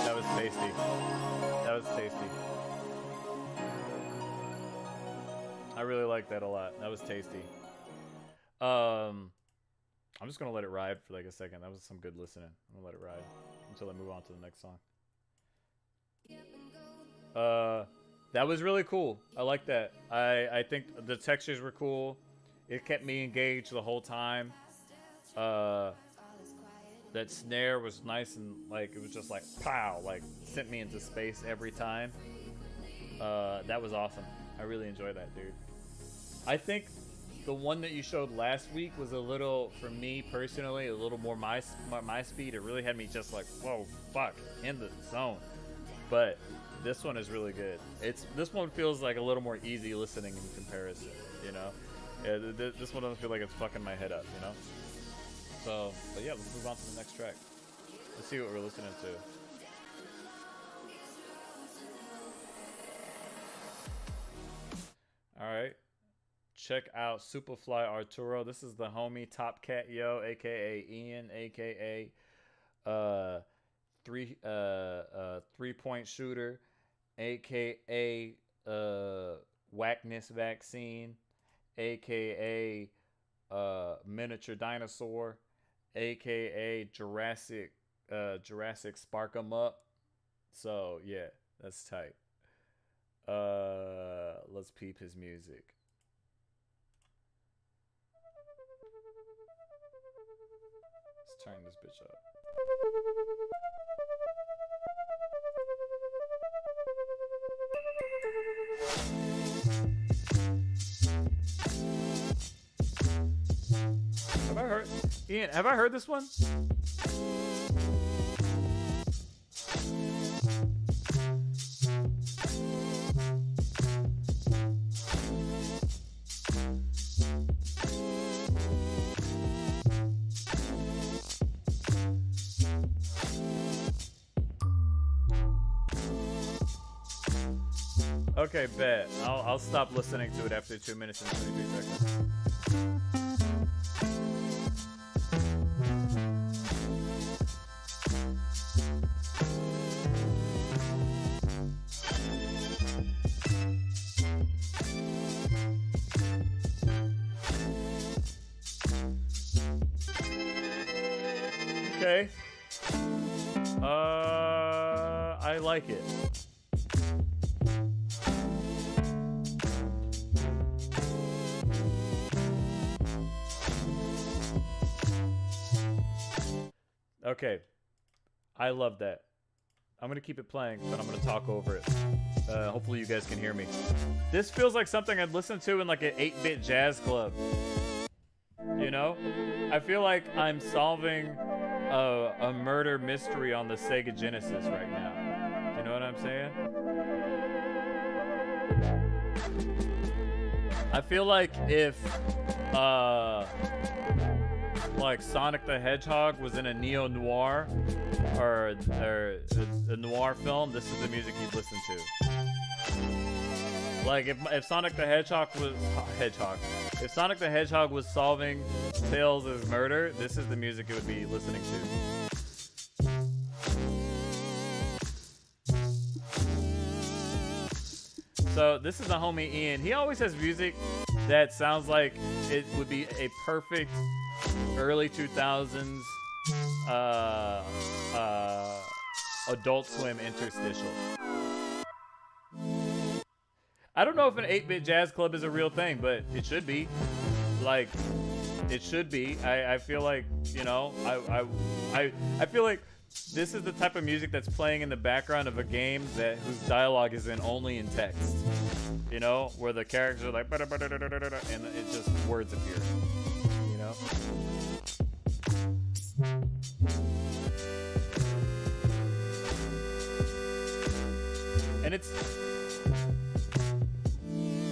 Speaker 4: That was tasty. That was tasty. I really like that a lot. That was tasty. I'm just gonna let it ride for like a second. That was some good listening. I'm gonna let it ride until I move on to the next song. That was really cool. I like that. I think the textures were cool. It kept me engaged the whole time. That snare was nice and like it was just like pow, like sent me into space every time. That was awesome. I really enjoyed that, dude. I think the one that you showed last week was a little, for me personally, a little more my speed. It really had me just like, whoa, fuck, in the zone. But this one is really good. This one feels like a little more easy listening in comparison, you know? This one doesn't feel like it's fucking my head up, you know? So, but yeah, let's move on to the next track. Let's see what we're listening to. Alright. Check out Superfly Arturo. This is the homie Top Cat Yo, aka Ian, aka 3-point shooter, aka Whackness Vaccine, aka Miniature Dinosaur, aka Jurassic Spark 'em Up. So yeah, that's tight. Let's peep his music. Let's turn this bitch up. Have I heard, Ian, have I heard this one? Okay, bet. I'll stop listening to it after 2 minutes and 23 seconds. Okay. I like it. Okay, I love that. I'm gonna keep it playing, but I'm gonna talk over it. Hopefully you guys can hear me. This feels like something I'd listen to in like an 8-bit jazz club. You know? I feel like I'm solving a murder mystery on the Sega Genesis right now. You know what I'm saying? I feel like if like Sonic the Hedgehog was in a neo-noir or a noir film, this is the music you'd listen to. Like if Sonic the Hedgehog was solving Tails' murder, this is the music it would be listening to. So this is the homie Ian. He always has music that sounds like it would be a perfect early 2000s Adult Swim interstitial. I don't know if an 8-bit jazz club is a real thing, but it should be. Like, it should be. I feel like, you know, I feel like this is the type of music that's playing in the background of a game whose dialogue is only in text. You know, where the characters are like, and it just words appear. You know? And it's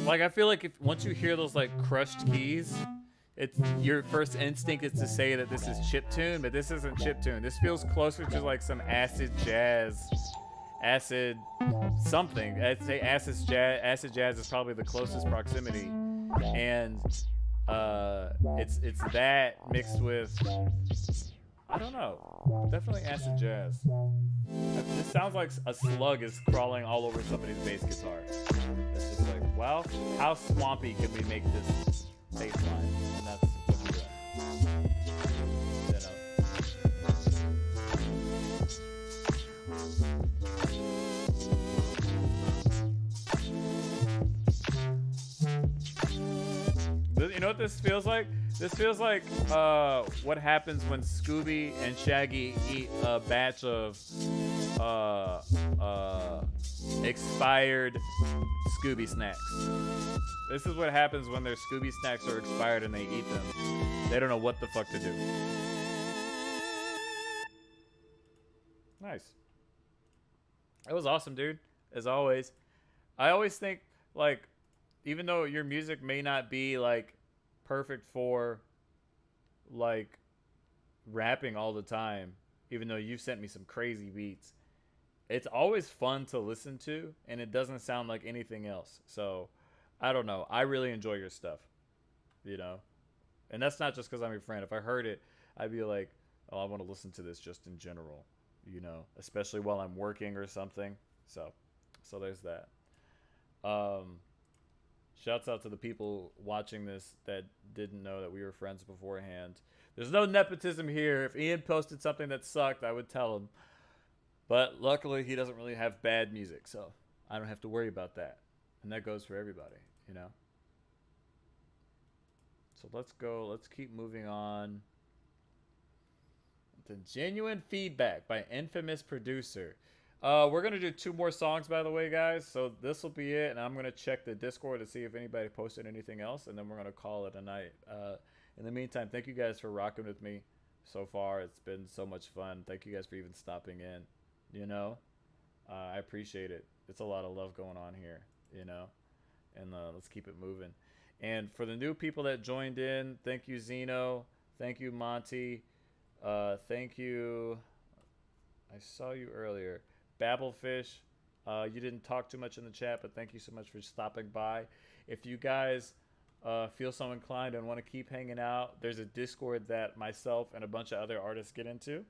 Speaker 4: like, I feel like once you hear those like crushed keys, it's your first instinct is to say that this is chiptune, but this isn't chiptune. This feels closer to like some acid jazz, acid something. I'd say acid jazz is probably the closest proximity, and it's that mixed with, I don't know, definitely acid jazz. This sounds like a slug is crawling all over somebody's bass guitar. It's just like, well, how swampy can we make this bass line? And that's what we're doing. You know what this feels like? This feels like what happens when Scooby and Shaggy eat a batch of expired Scooby snacks. This is what happens when their Scooby snacks are expired and they eat them. They don't know what the fuck to do. Nice. That was awesome, dude. As always. I always think, like, even though your music may not be, like, perfect for, like, rapping all the time, even though you've sent me some crazy beats, it's always fun to listen to, and it doesn't sound like anything else. So, I don't know. I really enjoy your stuff, you know? And that's not just because I'm your friend. If I heard it, I'd be like, oh, I want to listen to this just in general, you know? Especially while I'm working or something. So there's that. Shouts out to the people watching this that didn't know that we were friends beforehand. There's no nepotism here. If Ian posted something that sucked, I would tell him. But luckily, he doesn't really have bad music, so I don't have to worry about that. And that goes for everybody, you know? So let's go. Let's keep moving on. The Genuine Feedback by Infamous Producer. We're going to do 2 more songs, by the way, guys. So this will be it, and I'm going to check the Discord to see if anybody posted anything else, and then we're going to call it a night. In the meantime, thank you guys for rocking with me so far. It's been so much fun. Thank you guys for even stopping in, you know? I appreciate it. It's a lot of love going on here, you know? And let's keep it moving. And for the new people that joined in, thank you, Zeno. Thank you, Monty. Thank you. I saw you earlier. Babblefish, you didn't talk too much in the chat, but thank you so much for stopping by. If you guys feel so inclined and want to keep hanging out, there's a Discord that myself and a bunch of other artists get into,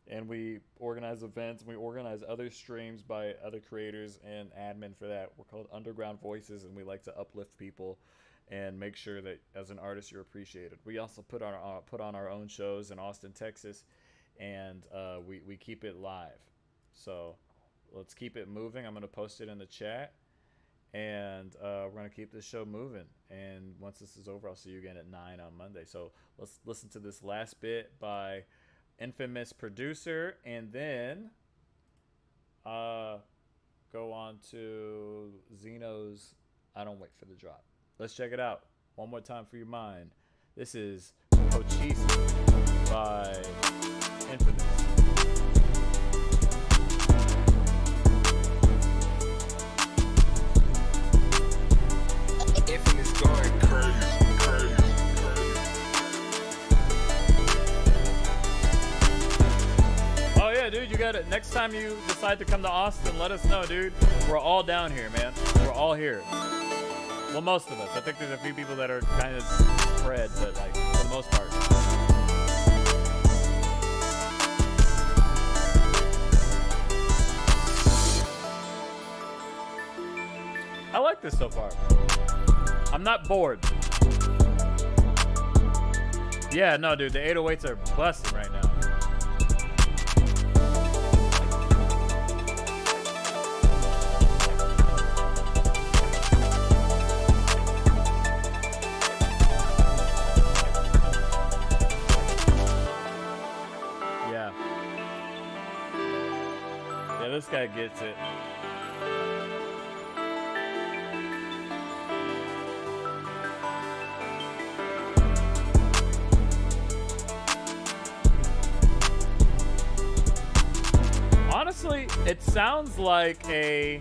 Speaker 4: and we organize events, and we organize other streams by other creators and admin for that. We're called Underground Voices, and we like to uplift people and make sure that as an artist you're appreciated. We also put on our own shows in Austin, Texas, and we keep it live. So let's keep it moving. I'm going to post it in the chat, and we're going to keep this show moving. And once this is over, I'll see you again at 9 on Monday. So let's listen to this last bit by Infamous Producer, and then go on to Zeno's I Don't Wait for the Drop. Let's check it out one more time for your mind. This is Ochisi by Infamous.
Speaker 12: Infamous going crazy.
Speaker 4: Oh yeah, dude, you got it. Next time you decide to come to Austin, let us know, dude. We're all down here, man. We're all here. Well, most of us. I think there's a few people that are kind of spread, but like for the most part. I like this so far. I'm not bored. Yeah, no, dude, the 808s are busting right now. this guy gets it. Honestly, it sounds like a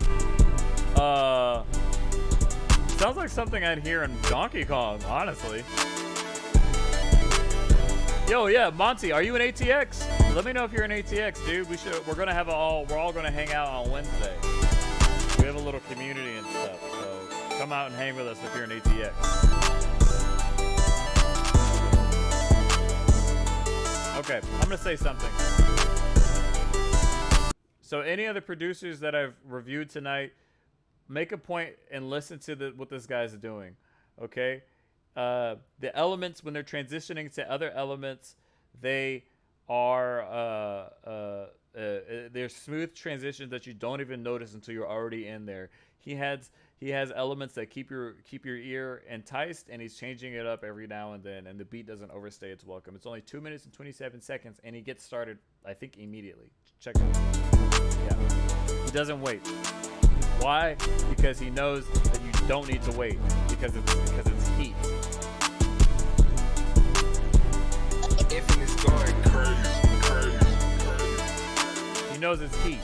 Speaker 4: sounds like something I'd hear in Donkey Kong, honestly. Yo, yeah, Monty, are you an ATX? Let me know if you're an ATX, dude. We're all gonna hang out on Wednesday. We have a little community and stuff, so come out and hang with us if you're an ATX. Okay, I'm gonna say something. So any other producers that I've reviewed tonight, make a point and listen to what this guy's doing, okay? The elements, when they're transitioning to other elements, they are they're smooth transitions that you don't even notice until you're already in there. He has elements that keep your ear enticed, and he's changing it up every now and then, and the beat doesn't overstay its welcome. It's only 2 minutes and 27 seconds, and he gets started, I think, immediately. Check it out. Yeah, he doesn't wait. Why? Because he knows that you don't need to wait, because it's heat.
Speaker 12: It's going crazy.
Speaker 4: He knows it's heat.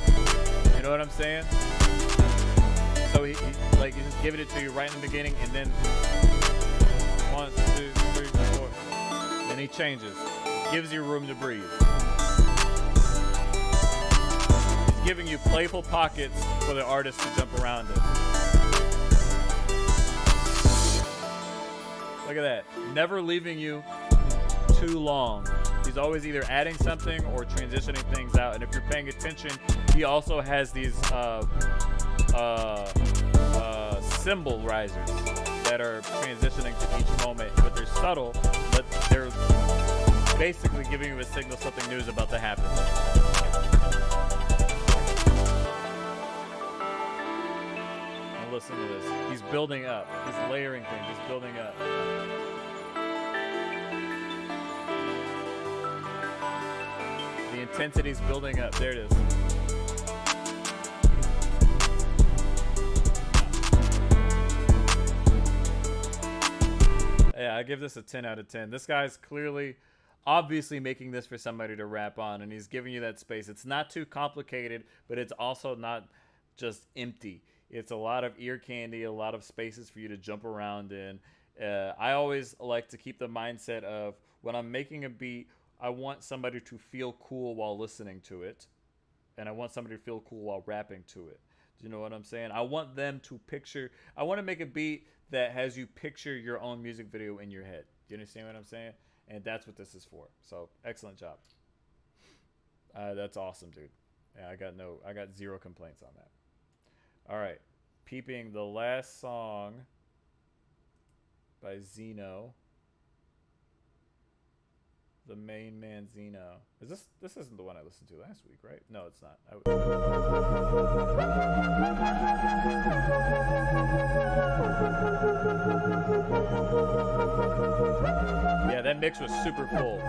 Speaker 4: You know what I'm saying? So he's just giving it to you right in the beginning, and then 1, 2, 3, 4. Then he changes, gives you room to breathe. He's giving you playful pockets for the artist to jump around in. Look at that. Never leaving you too long. He's always either adding something or transitioning things out. And if you're paying attention, he also has these symbol risers that are transitioning to each moment, but they're subtle, but they're basically giving you a signal something new is about to happen. Now listen to this. He's building up. He's layering things. He's building up. The intensity's building up. There it is. Yeah, I give this a 10 out of 10. This guy's obviously making this for somebody to rap on, and he's giving you that space. It's not too complicated, but it's also not just empty. It's a lot of ear candy, a lot of spaces for you to jump around in. I always like to keep the mindset of, when I'm making a beat, I want somebody to feel cool while listening to it, and I want somebody to feel cool while rapping to it. Do you know what I'm saying? I want them to picture. I want to make a beat that has you picture your own music video in your head. Do you understand what I'm saying? And that's what this is for. So excellent job. That's awesome, dude. Yeah, I got zero complaints on that. All right, peeping the last song by Zeno. The main man Zeno. This isn't the one I listened to last week, right? No, it's not. Yeah, that mix was super full.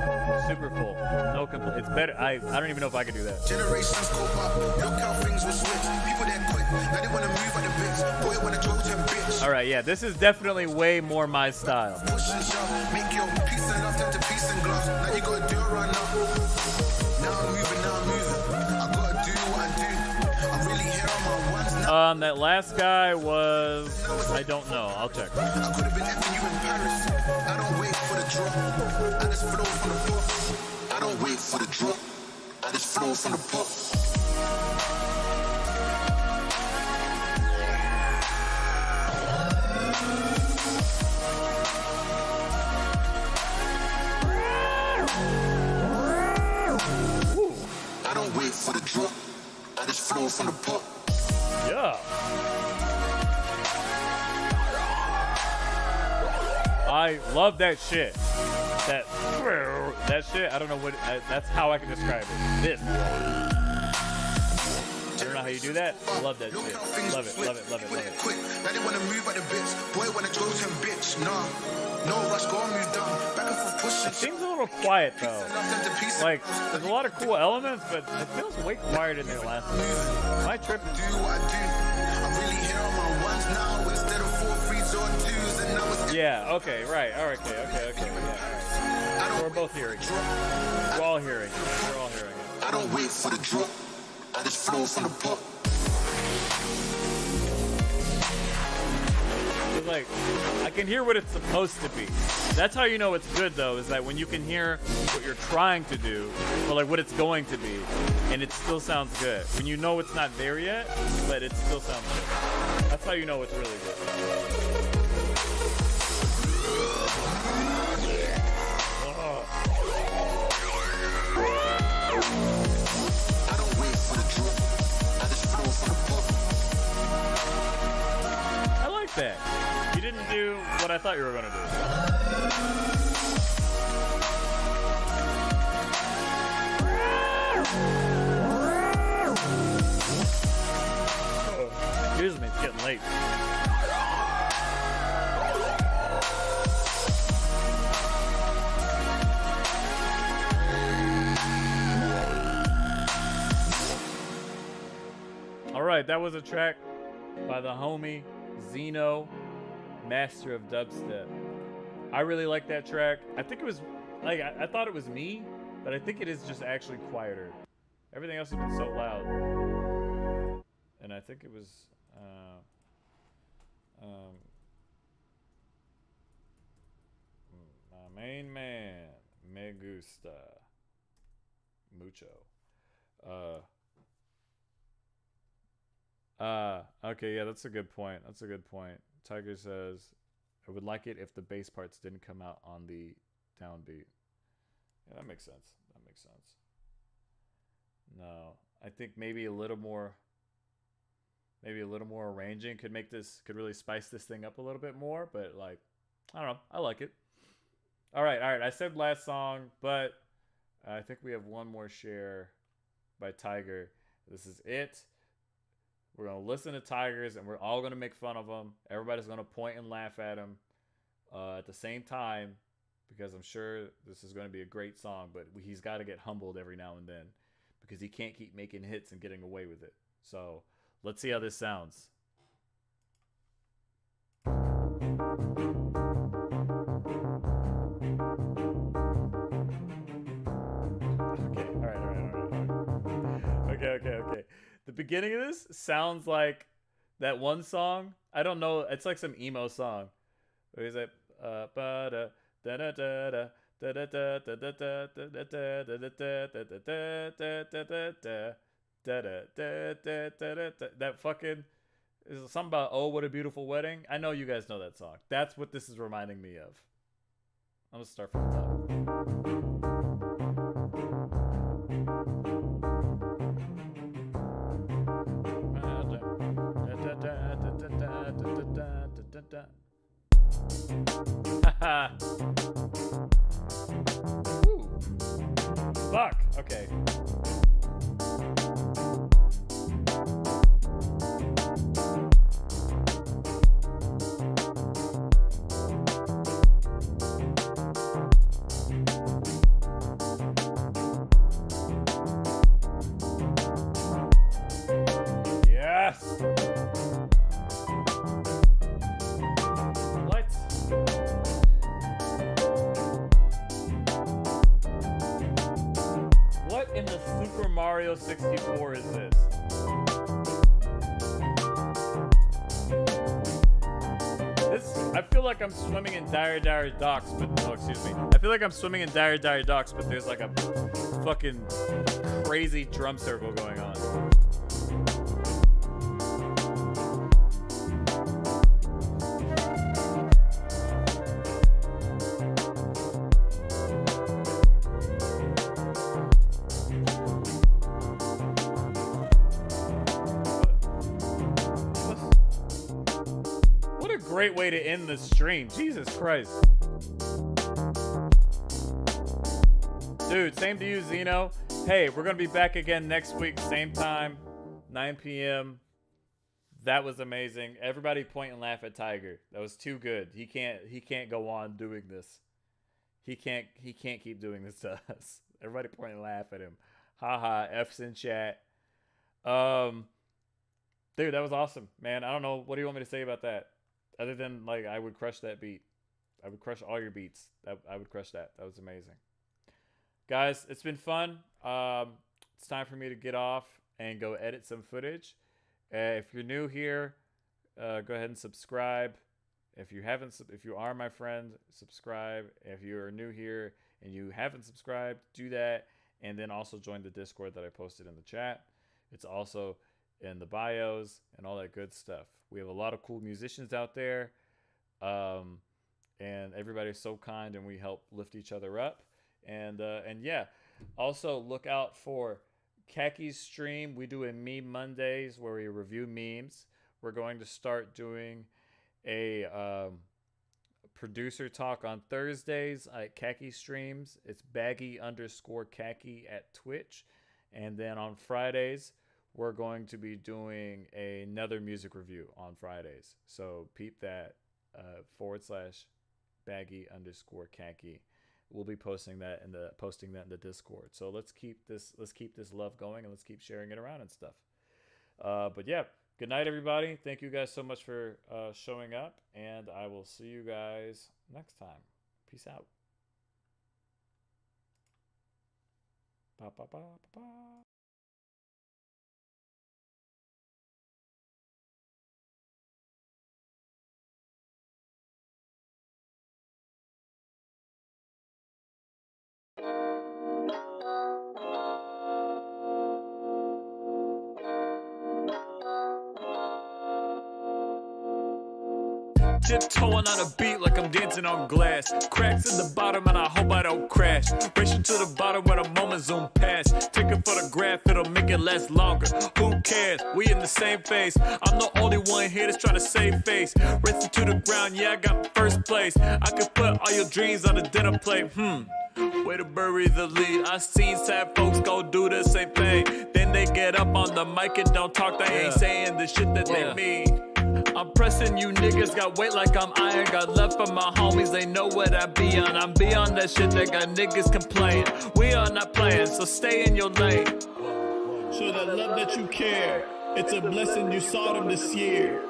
Speaker 4: Super full. No complaint. It's better. I don't even know if I could do that.
Speaker 10: Generations go up, look how things will switch. People that quick, now they wanna move at the bits. Boy, wanna go to bitch.
Speaker 4: All right, yeah, this is definitely way more my style.
Speaker 10: Push and shove, make your peace and love turn to peace and gloves. Now you gotta do it right now. Now I'm moving. I gotta do what I do. I'm really here on my ones now.
Speaker 4: That last guy was, I don't know. I'll check.
Speaker 10: I could have been effing you in Paris. I don't wait for the drop. I just flow from the pop. I don't wait for the drop. I just flow from the pop. I don't wait for the drop. I just flow from the pop.
Speaker 4: Yeah. I love that shit. That shit, I don't know that's how I can describe it. This. I don't know how you do that. I love that shit. Love it.
Speaker 10: Quick, now they wanna move at the bits. Boy, wanna go to bitch. Nah, no rush, go and move down. Back and forth pushing.
Speaker 4: It seems a little little quiet though. Like, there's a lot of cool elements, but it feels way quieter than their last one. Am I tripping? Yeah, okay, right. Alright, okay, yeah, alright. We're both hearing it. We're all hearing it. We're all hearing it.
Speaker 10: I don't wait for the drop. I just flow from the pop.
Speaker 4: It's like, I can hear what it's supposed to be. That's how you know it's good, though, is that when you can hear what you're trying to do, or like what it's going to be, and it still sounds good. When you know it's not there yet, but it still sounds good. That's how you know it's really good. I like that. You didn't do what I thought you were gonna do. Oh, excuse me, it's getting late. Alright, that was a track by the homie Zeno, master of dubstep. I really like that track. I think it was, like, I thought it was me, but I think it is just actually quieter. Everything else has been so loud. And I think it was, my main man, me gusta mucho. Okay, yeah, that's a good point. That's a good point. Tiger says, I would like it if the bass parts didn't come out on the downbeat. Yeah, that makes sense. That makes sense. No, I think maybe a little more arranging could really spice this thing up a little bit more, but like, I don't know. I like it. All right. I said last song, but I think we have one more share by Tiger. This is it. We're going to listen to Tigers, and we're all going to make fun of him. Everybody's going to point and laugh at him at the same time, because I'm sure this is going to be a great song, but he's got to get humbled every now and then because he can't keep making hits and getting away with it. So let's see how this sounds. Okay. The beginning of this sounds like that one song. I don't know. It's like some emo song. Where he's like, that fucking is something about "Oh, what a beautiful wedding." I know you guys know that song. That's what this is reminding me of. I'm gonna start from the top. Ooh. Fuck. Okay. Yes. What in the Super Mario 64 is this? I feel like I'm swimming in Dire Docks, but oh, excuse me. I feel like I'm swimming in Dire Docks, but there's like a fucking crazy drum circle going on. Great way to end the stream. Jesus Christ. Dude, same to you, Zeno. Hey, we're going to be back again next week, same time, 9 p.m. That was amazing. Everybody point and laugh at Tiger. That was too good. He can't go on doing this. He can't keep doing this to us. Everybody point and laugh at him. Haha, F's in chat. Dude, that was awesome, man. I don't know. What do you want me to say about that? Other than, like, I would crush that beat. I would crush all your beats. I would crush that. That was amazing. Guys, it's been fun. It's time for me to get off and go edit some footage. If you're new here, go ahead and subscribe. If you are my friend, subscribe. If you are new here and you haven't subscribed, do that. And then also join the Discord that I posted in the chat. It's also in the bios and all that good stuff. We have a lot of cool musicians out there. And everybody's so kind, and we help lift each other up. And yeah, also look out for Kaki's stream. We do a Meme Mondays where we review memes. We're going to start doing a producer talk on Thursdays at Kaki streams. It's baggy_Kaki at Twitch. And then on Fridays, we're going to be doing another music review on Fridays. So peep that /baggy_Kaki. We'll be posting that in the Discord. So let's keep this love going, and let's keep sharing it around and stuff. But yeah, good night, everybody. Thank you guys so much for showing up, and I will see you guys next time. Peace out. Ba, ba, ba, ba, ba.
Speaker 1: Tiptoeing on a beat like I'm dancing on glass. Cracks in the bottom and I hope I don't crash. Racing to the bottom where the moment zoom past. Take a photograph, it'll make it last longer. Who cares? We in the same phase. I'm the only one here that's trying to save face. Racing to the ground, yeah, I got first place. I could put all your dreams on the dinner plate. Way to bury the lead. I seen sad folks go do the same thing. Then they get up on the mic and don't talk. They ain't saying the shit that they mean. I'm pressing you niggas, got weight like I'm iron. Got love for my homies, they know what I be on. I'm beyond that shit that got niggas complain. We are not playing, so stay in your lane.
Speaker 13: Show that love that you care. It's a blessing you saw them this year.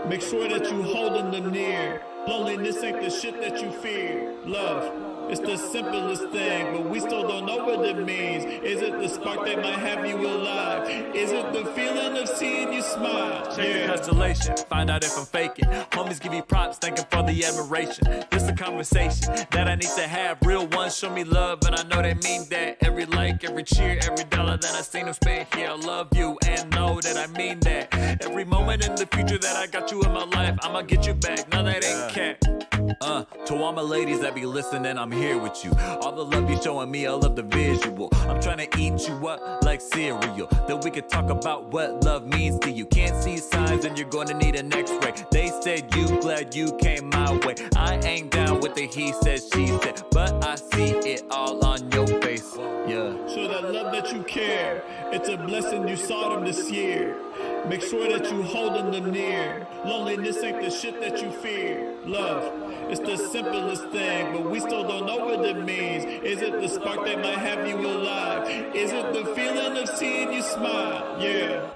Speaker 13: Make sure that you holding them near. Loneliness ain't the shit that you fear. Love, it's the simplest thing, but we still don't know what it means. Is it the spark that might have you alive? Is it the feeling of seeing you smile?
Speaker 1: Check the constellation, find out if I'm faking. Homies give you props, thanking for the admiration. This a conversation that I need to have. Real ones show me love, and I know they mean that. Every like, every cheer, every dollar that I seen them spend here, I love you and know that I mean that. Every moment in the future that I got you in my life, I'ma get you back. Now that ain't cat. To all my ladies that be listening, I'm here with you. All the love you showing me, I love the visual. I'm trying to eat you up like cereal. Then we could talk about what love means to you. Can't see signs and you're gonna need an x-ray. They said you glad you came my way. I ain't down with the he said, she said, but I see it all on your face. Yeah.
Speaker 13: Show that love that you care. It's a blessing you saw them this year. Make sure that you holding them near. Loneliness ain't the shit that you fear. Love, it's the simplest thing, but we still don't know what it means. Is it the spark that might have you alive? Is it the feeling of seeing you smile? Yeah.